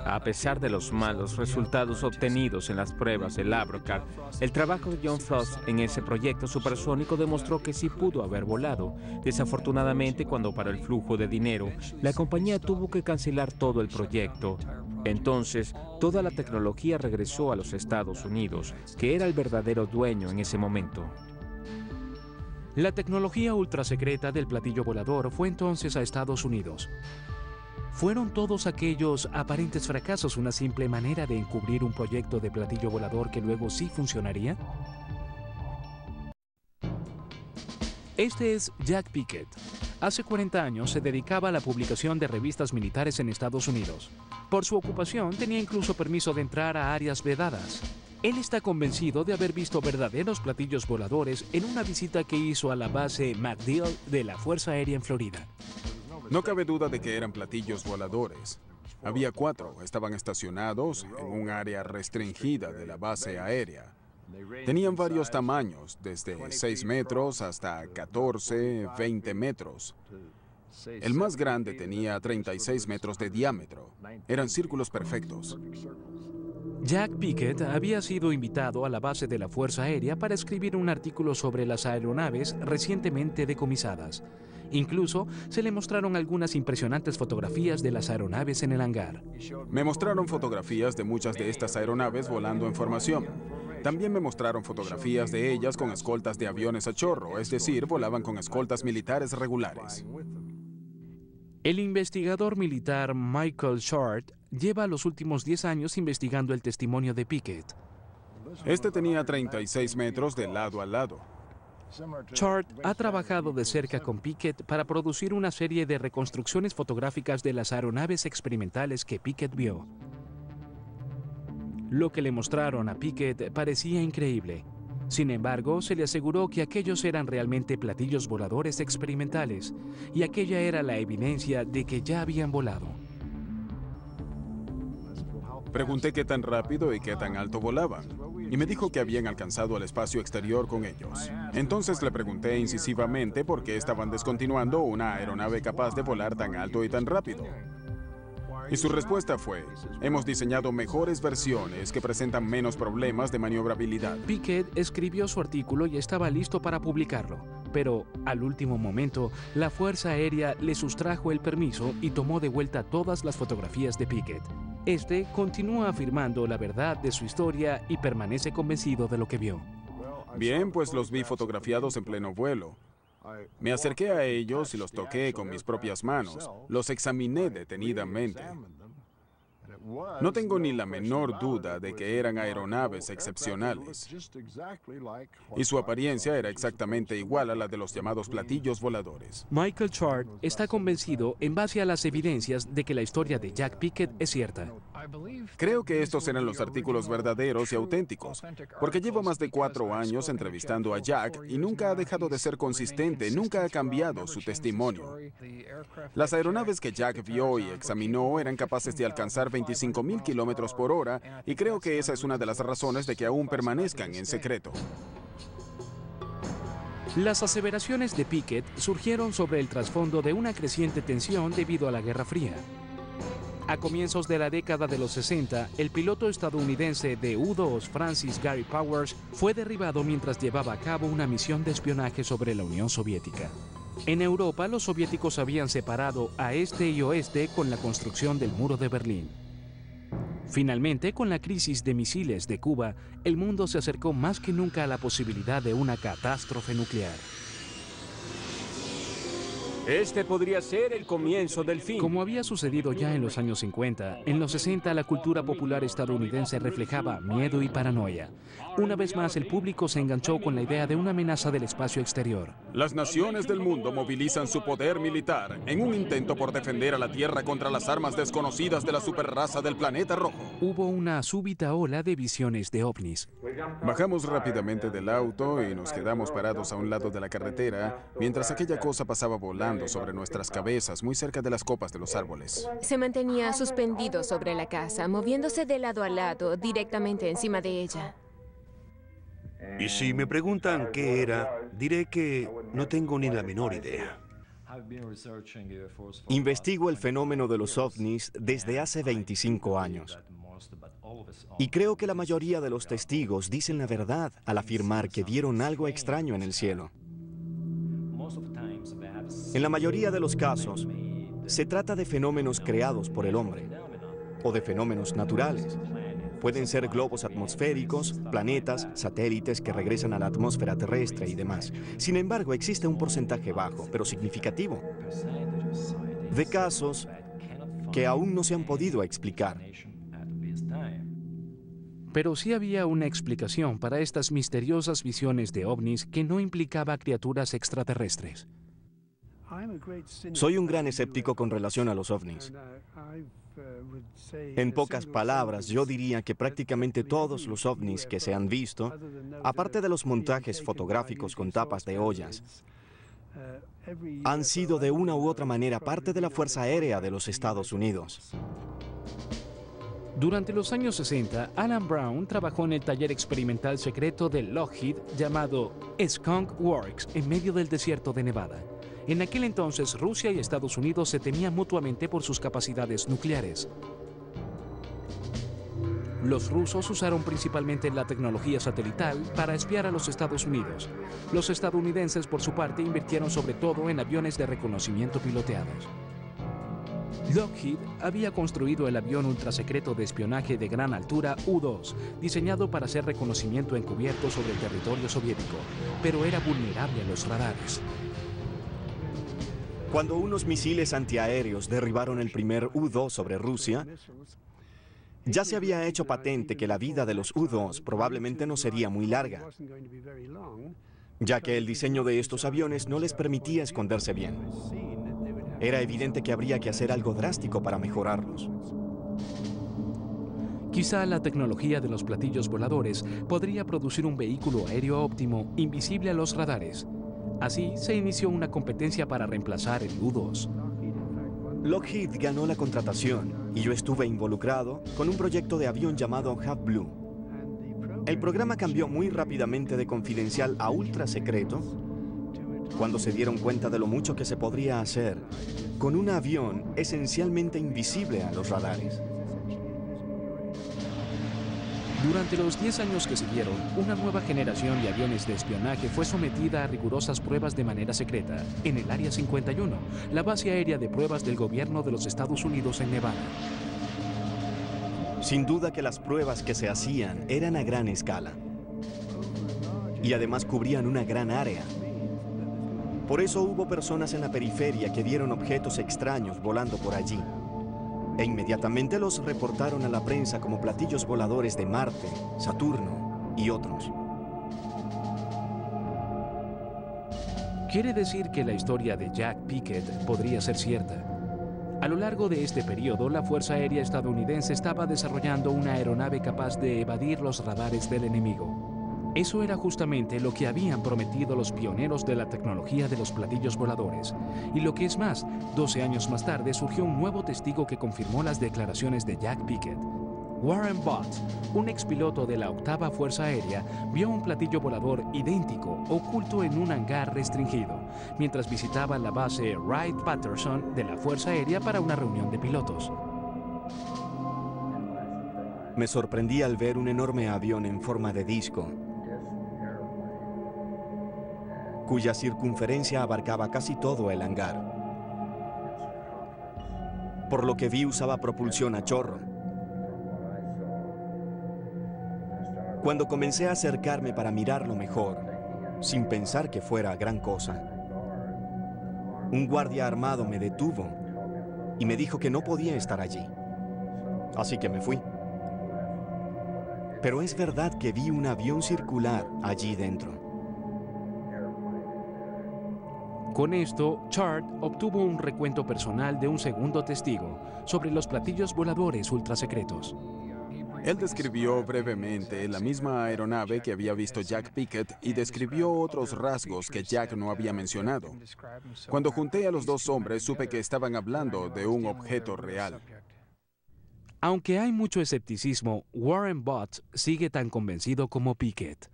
A pesar de los malos resultados obtenidos en las pruebas del Avro Car, el trabajo de John Frost en ese proyecto supersónico demostró que sí pudo haber volado. Desafortunadamente, cuando paró el flujo de dinero, la compañía tuvo que cancelar todo el proyecto. Entonces, toda la tecnología regresó a los Estados Unidos, que era el verdadero dueño en ese momento. La tecnología ultrasecreta del platillo volador fue entonces a Estados Unidos. ¿Fueron todos aquellos aparentes fracasos una simple manera de encubrir un proyecto de platillo volador que luego sí funcionaría? Este es Jack Pickett. Hace 40 años se dedicaba a la publicación de revistas militares en Estados Unidos. Por su ocupación tenía incluso permiso de entrar a áreas vedadas. Él está convencido de haber visto verdaderos platillos voladores en una visita que hizo a la base MacDill de la Fuerza Aérea en Florida. No cabe duda de que eran platillos voladores. Había 4, estaban estacionados en un área restringida de la base aérea. Tenían varios tamaños, desde 6 metros hasta 14, 20 metros. El más grande tenía 36 metros de diámetro. Eran círculos perfectos. Jack Pickett había sido invitado a la base de la Fuerza Aérea para escribir un artículo sobre las aeronaves recientemente decomisadas. Incluso se le mostraron algunas impresionantes fotografías de las aeronaves en el hangar. Me mostraron fotografías de muchas de estas aeronaves volando en formación. También me mostraron fotografías de ellas con escoltas de aviones a chorro, es decir, volaban con escoltas militares regulares. El investigador militar Michael Short lleva los últimos 10 años investigando el testimonio de Pickett. Este tenía 36 metros de lado a lado. Short ha trabajado de cerca con Pickett para producir una serie de reconstrucciones fotográficas de las aeronaves experimentales que Pickett vio. Lo que le mostraron a Pickett parecía increíble. Sin embargo, se le aseguró que aquellos eran realmente platillos voladores experimentales, y aquella era la evidencia de que ya habían volado. Pregunté qué tan rápido y qué tan alto volaban, y me dijo que habían alcanzado el espacio exterior con ellos. Entonces le pregunté incisivamente por qué estaban descontinuando una aeronave capaz de volar tan alto y tan rápido. Y su respuesta fue: hemos diseñado mejores versiones que presentan menos problemas de maniobrabilidad. Pickett escribió su artículo y estaba listo para publicarlo, pero al último momento, la Fuerza Aérea le sustrajo el permiso y tomó de vuelta todas las fotografías de Pickett. Este continúa afirmando la verdad de su historia y permanece convencido de lo que vio. Bien, pues los vi fotografiados en pleno vuelo. Me acerqué a ellos y los toqué con mis propias manos. Los examiné detenidamente. No tengo ni la menor duda de que eran aeronaves excepcionales. Y su apariencia era exactamente igual a la de los llamados platillos voladores. Michael Chart está convencido en base a las evidencias de que la historia de Jack Pickett es cierta. Creo que estos eran los artículos verdaderos y auténticos, porque llevo más de 4 años entrevistando a Jack y nunca ha dejado de ser consistente, nunca ha cambiado su testimonio. Las aeronaves que Jack vio y examinó eran capaces de alcanzar 25.000 kilómetros por hora y creo que esa es una de las razones de que aún permanezcan en secreto. Las aseveraciones de Pickett surgieron sobre el trasfondo de una creciente tensión debido a la Guerra Fría. A comienzos de la década de los 60, el piloto estadounidense de U-2 Francis Gary Powers fue derribado mientras llevaba a cabo una misión de espionaje sobre la Unión Soviética. En Europa, los soviéticos habían separado a este y oeste con la construcción del Muro de Berlín. Finalmente, con la crisis de misiles de Cuba, el mundo se acercó más que nunca a la posibilidad de una catástrofe nuclear. Este podría ser el comienzo del fin. Como había sucedido ya en los años 50, en los 60 la cultura popular estadounidense reflejaba miedo y paranoia. Una vez más, el público se enganchó con la idea de una amenaza del espacio exterior. Las naciones del mundo movilizan su poder militar en un intento por defender a la Tierra contra las armas desconocidas de la superraza del planeta rojo. Hubo una súbita ola de visiones de ovnis. Bajamos rápidamente del auto y nos quedamos parados a un lado de la carretera mientras aquella cosa pasaba volando sobre nuestras cabezas, muy cerca de las copas de los árboles. Se mantenía suspendido sobre la casa, moviéndose de lado a lado, directamente encima de ella. Y si me preguntan qué era, diré que no tengo ni la menor idea. Investigo el fenómeno de los ovnis desde hace 25 años. Y creo que la mayoría de los testigos dicen la verdad al afirmar que vieron algo extraño en el cielo. En la mayoría de los casos, se trata de fenómenos creados por el hombre o de fenómenos naturales. Pueden ser globos atmosféricos, planetas, satélites que regresan a la atmósfera terrestre y demás. Sin embargo, existe un porcentaje bajo, pero significativo, de casos que aún no se han podido explicar. Pero sí había una explicación para estas misteriosas visiones de ovnis que no implicaba criaturas extraterrestres. Soy un gran escéptico con relación a los ovnis. En pocas palabras, yo diría que prácticamente todos los ovnis que se han visto, aparte de los montajes fotográficos con tapas de ollas, han sido de una u otra manera parte de la Fuerza Aérea de los Estados Unidos. Durante los años 60, Alan Brown trabajó en el taller experimental secreto de Lockheed llamado Skunk Works en medio del desierto de Nevada. En aquel entonces, Rusia y Estados Unidos se temían mutuamente por sus capacidades nucleares. Los rusos usaron principalmente la tecnología satelital para espiar a los Estados Unidos. Los estadounidenses, por su parte, invirtieron sobre todo en aviones de reconocimiento piloteados. Lockheed había construido el avión ultrasecreto de espionaje de gran altura U-2, diseñado para hacer reconocimiento encubierto sobre el territorio soviético, pero era vulnerable a los radares. Cuando unos misiles antiaéreos derribaron el primer U-2 sobre Rusia, ya se había hecho patente que la vida de los U-2 probablemente no sería muy larga, ya que el diseño de estos aviones no les permitía esconderse bien. Era evidente que habría que hacer algo drástico para mejorarlos. Quizá la tecnología de los platillos voladores podría producir un vehículo aéreo óptimo invisible a los radares. Así se inició una competencia para reemplazar el U-2. Lockheed ganó la contratación y yo estuve involucrado con un proyecto de avión llamado Half Blue. El programa cambió muy rápidamente de confidencial a ultra secreto cuando se dieron cuenta de lo mucho que se podría hacer con un avión esencialmente invisible a los radares. Durante los 10 años que siguieron, una nueva generación de aviones de espionaje fue sometida a rigurosas pruebas de manera secreta en el Área 51, la base aérea de pruebas del gobierno de los Estados Unidos en Nevada. Sin duda que las pruebas que se hacían eran a gran escala. Y además cubrían una gran área. Por eso hubo personas en la periferia que vieron objetos extraños volando por allí. E inmediatamente los reportaron a la prensa como platillos voladores de Marte, Saturno y otros. Quiere decir que la historia de Jack Pickett podría ser cierta. A lo largo de este periodo, la Fuerza Aérea estadounidense estaba desarrollando una aeronave capaz de evadir los radares del enemigo. Eso era justamente lo que habían prometido los pioneros de la tecnología de los platillos voladores. Y lo que es más, 12 años más tarde surgió un nuevo testigo que confirmó las declaraciones de Jack Pickett. Warren Bott, un expiloto de la 8ª Fuerza Aérea, vio un platillo volador idéntico oculto en un hangar restringido, mientras visitaba la base Wright-Patterson de la Fuerza Aérea para una reunión de pilotos. Me sorprendí al ver un enorme avión en forma de disco, cuya circunferencia abarcaba casi todo el hangar. Por lo que vi, usaba propulsión a chorro. Cuando comencé a acercarme para mirarlo mejor, sin pensar que fuera gran cosa, un guardia armado me detuvo y me dijo que no podía estar allí. Así que me fui. Pero es verdad que vi un avión circular allí dentro. Con esto, Chart obtuvo un recuento personal de un segundo testigo sobre los platillos voladores ultrasecretos. Él describió brevemente la misma aeronave que había visto Jack Pickett y describió otros rasgos que Jack no había mencionado. Cuando junté a los dos hombres, supe que estaban hablando de un objeto real. Aunque hay mucho escepticismo, Warren Bott sigue tan convencido como Pickett.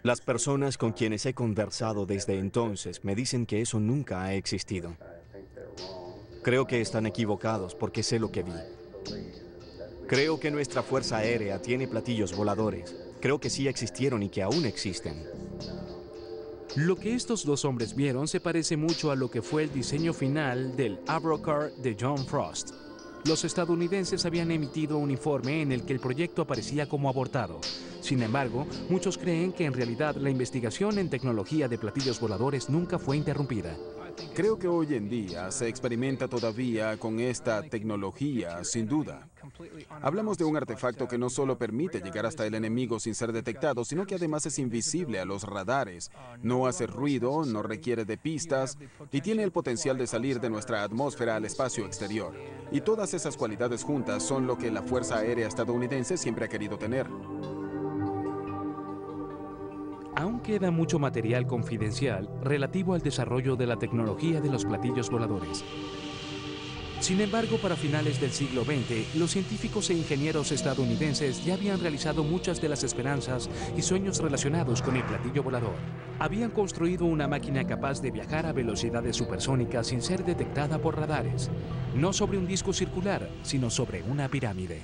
Las personas con quienes he conversado desde entonces me dicen que eso nunca ha existido. Creo que están equivocados porque sé lo que vi. Creo que nuestra Fuerza Aérea tiene platillos voladores. Creo que sí existieron y que aún existen. Lo que estos dos hombres vieron se parece mucho a lo que fue el diseño final del Avrocar de John Frost. Los estadounidenses habían emitido un informe en el que el proyecto aparecía como abortado. Sin embargo, muchos creen que en realidad la investigación en tecnología de platillos voladores nunca fue interrumpida. Creo que hoy en día se experimenta todavía con esta tecnología, sin duda. Hablamos de un artefacto que no solo permite llegar hasta el enemigo sin ser detectado, sino que además es invisible a los radares, no hace ruido, no requiere de pistas y tiene el potencial de salir de nuestra atmósfera al espacio exterior. Y todas esas cualidades juntas son lo que la Fuerza Aérea estadounidense siempre ha querido tener. Aún queda mucho material confidencial relativo al desarrollo de la tecnología de los platillos voladores. Sin embargo, para finales del siglo XX, los científicos e ingenieros estadounidenses ya habían realizado muchas de las esperanzas y sueños relacionados con el platillo volador. Habían construido una máquina capaz de viajar a velocidades supersónicas sin ser detectada por radares, no sobre un disco circular, sino sobre una pirámide.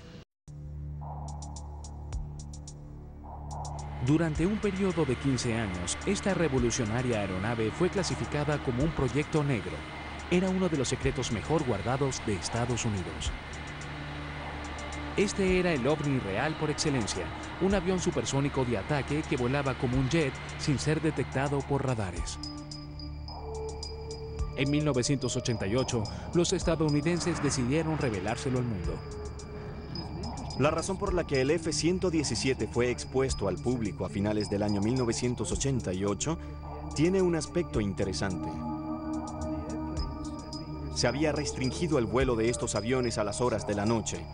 Durante un periodo de 15 años, esta revolucionaria aeronave fue clasificada como un proyecto negro. Era uno de los secretos mejor guardados de Estados Unidos. Este era el ovni real por excelencia, un avión supersónico de ataque que volaba como un jet sin ser detectado por radares. En 1988, los estadounidenses decidieron revelárselo al mundo. La razón por la que el F-117 fue expuesto al público a finales del año 1988 tiene un aspecto interesante. Se había restringido el vuelo de estos aviones a las horas de la noche,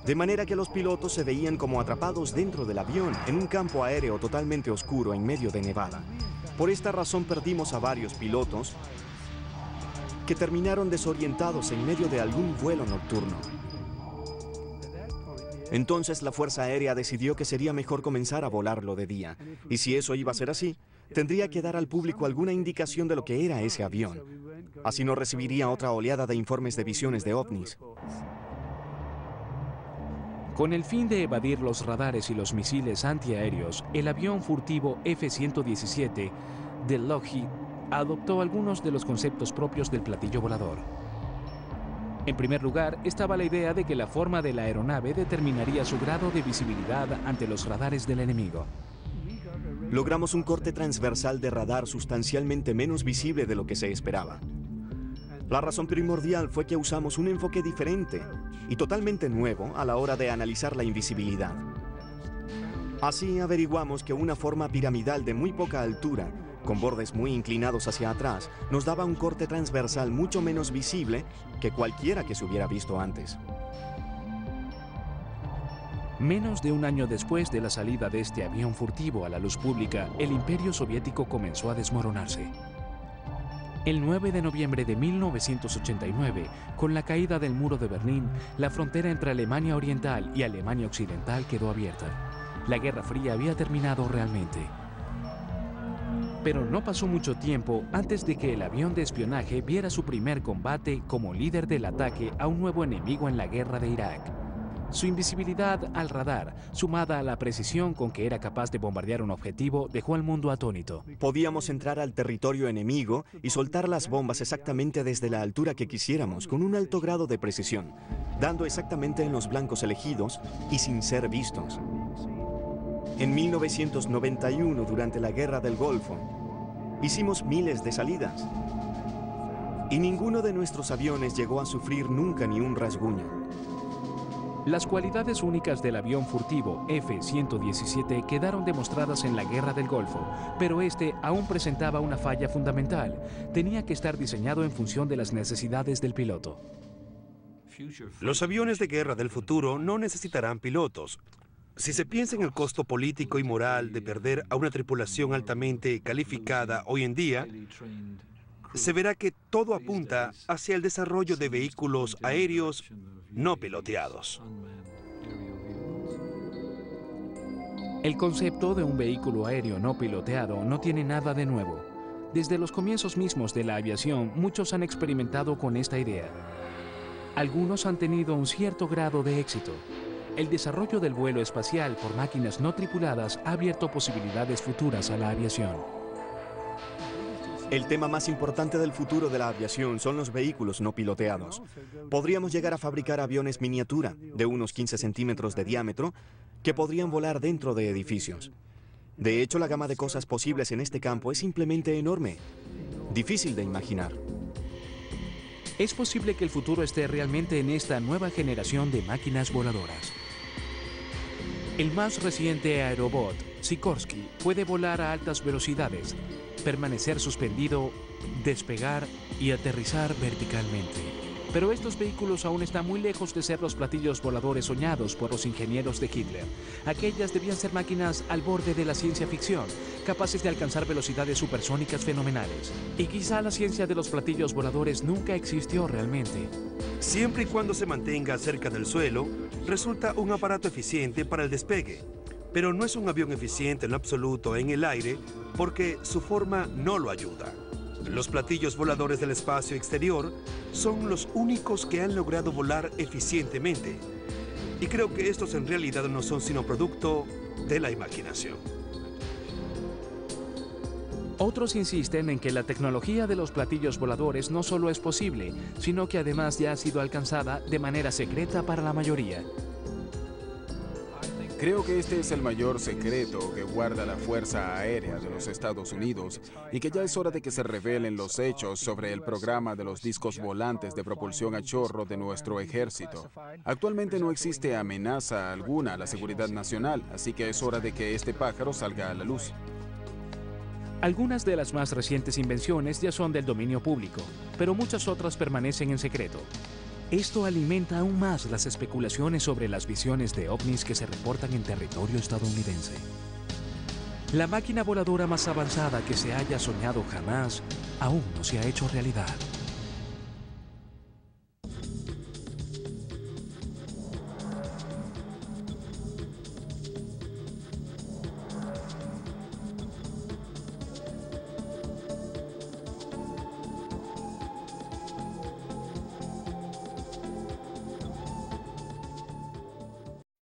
de manera que los pilotos se veían como atrapados dentro del avión en un campo aéreo totalmente oscuro en medio de Nevada. Por esta razón perdimos a varios pilotos que terminaron desorientados en medio de algún vuelo nocturno. Entonces la Fuerza Aérea decidió que sería mejor comenzar a volarlo de día. Y si eso iba a ser así, tendría que dar al público alguna indicación de lo que era ese avión. Así no recibiría otra oleada de informes de visiones de ovnis. Con el fin de evadir los radares y los misiles antiaéreos, el avión furtivo F-117 de Lockheed adoptó algunos de los conceptos propios del platillo volador. En primer lugar, estaba la idea de que la forma de la aeronave determinaría su grado de visibilidad ante los radares del enemigo. Logramos un corte transversal de radar sustancialmente menos visible de lo que se esperaba. La razón primordial fue que usamos un enfoque diferente y totalmente nuevo a la hora de analizar la invisibilidad. Así averiguamos que una forma piramidal de muy poca altura, con bordes muy inclinados hacia atrás, nos daba un corte transversal mucho menos visible que cualquiera que se hubiera visto antes. Menos de un año después de la salida de este avión furtivo a la luz pública, el Imperio Soviético comenzó a desmoronarse. El 9 de noviembre de 1989, con la caída del muro de Berlín, la frontera entre Alemania Oriental y Alemania Occidental quedó abierta. La Guerra Fría había terminado realmente. Pero no pasó mucho tiempo antes de que el avión de espionaje viera su primer combate como líder del ataque a un nuevo enemigo en la guerra de Irak. Su invisibilidad al radar, sumada a la precisión con que era capaz de bombardear un objetivo, dejó al mundo atónito. Podíamos entrar al territorio enemigo y soltar las bombas exactamente desde la altura que quisiéramos, con un alto grado de precisión, dando exactamente en los blancos elegidos y sin ser vistos. En 1991, durante la Guerra del Golfo, hicimos miles de salidas y ninguno de nuestros aviones llegó a sufrir nunca ni un rasguño. Las cualidades únicas del avión furtivo F-117 quedaron demostradas en la Guerra del Golfo, pero este aún presentaba una falla fundamental. Tenía que estar diseñado en función de las necesidades del piloto. Los aviones de guerra del futuro no necesitarán pilotos. Si se piensa en el costo político y moral de perder a una tripulación altamente calificada hoy en día, se verá que todo apunta hacia el desarrollo de vehículos aéreos no piloteados. El concepto de un vehículo aéreo no piloteado no tiene nada de nuevo. Desde los comienzos mismos de la aviación, muchos han experimentado con esta idea. Algunos han tenido un cierto grado de éxito. El desarrollo del vuelo espacial por máquinas no tripuladas ha abierto posibilidades futuras a la aviación. El tema más importante del futuro de la aviación son los vehículos no piloteados. Podríamos llegar a fabricar aviones miniatura de unos 15 centímetros de diámetro que podrían volar dentro de edificios. De hecho, la gama de cosas posibles en este campo es simplemente enorme. Difícil de imaginar. Es posible que el futuro esté realmente en esta nueva generación de máquinas voladoras. El más reciente aerobot, Sikorsky, puede volar a altas velocidades, permanecer suspendido, despegar y aterrizar verticalmente. Pero estos vehículos aún están muy lejos de ser los platillos voladores soñados por los ingenieros de Hitler. Aquellas debían ser máquinas al borde de la ciencia ficción, capaces de alcanzar velocidades supersónicas fenomenales. Y quizá la ciencia de los platillos voladores nunca existió realmente. Siempre y cuando se mantenga cerca del suelo, resulta un aparato eficiente para el despegue. Pero no es un avión eficiente en lo absoluto en el aire porque su forma no lo ayuda. Los platillos voladores del espacio exterior son los únicos que han logrado volar eficientemente. Y creo que estos en realidad no son sino producto de la imaginación. Otros insisten en que la tecnología de los platillos voladores no solo es posible, sino que además ya ha sido alcanzada de manera secreta para la mayoría. Creo que este es el mayor secreto que guarda la Fuerza Aérea de los Estados Unidos y que ya es hora de que se revelen los hechos sobre el programa de los discos volantes de propulsión a chorro de nuestro ejército. Actualmente no existe amenaza alguna a la seguridad nacional, así que es hora de que este pájaro salga a la luz. Algunas de las más recientes invenciones ya son del dominio público, pero muchas otras permanecen en secreto. Esto alimenta aún más las especulaciones sobre las visiones de ovnis que se reportan en territorio estadounidense. La máquina voladora más avanzada que se haya soñado jamás aún no se ha hecho realidad.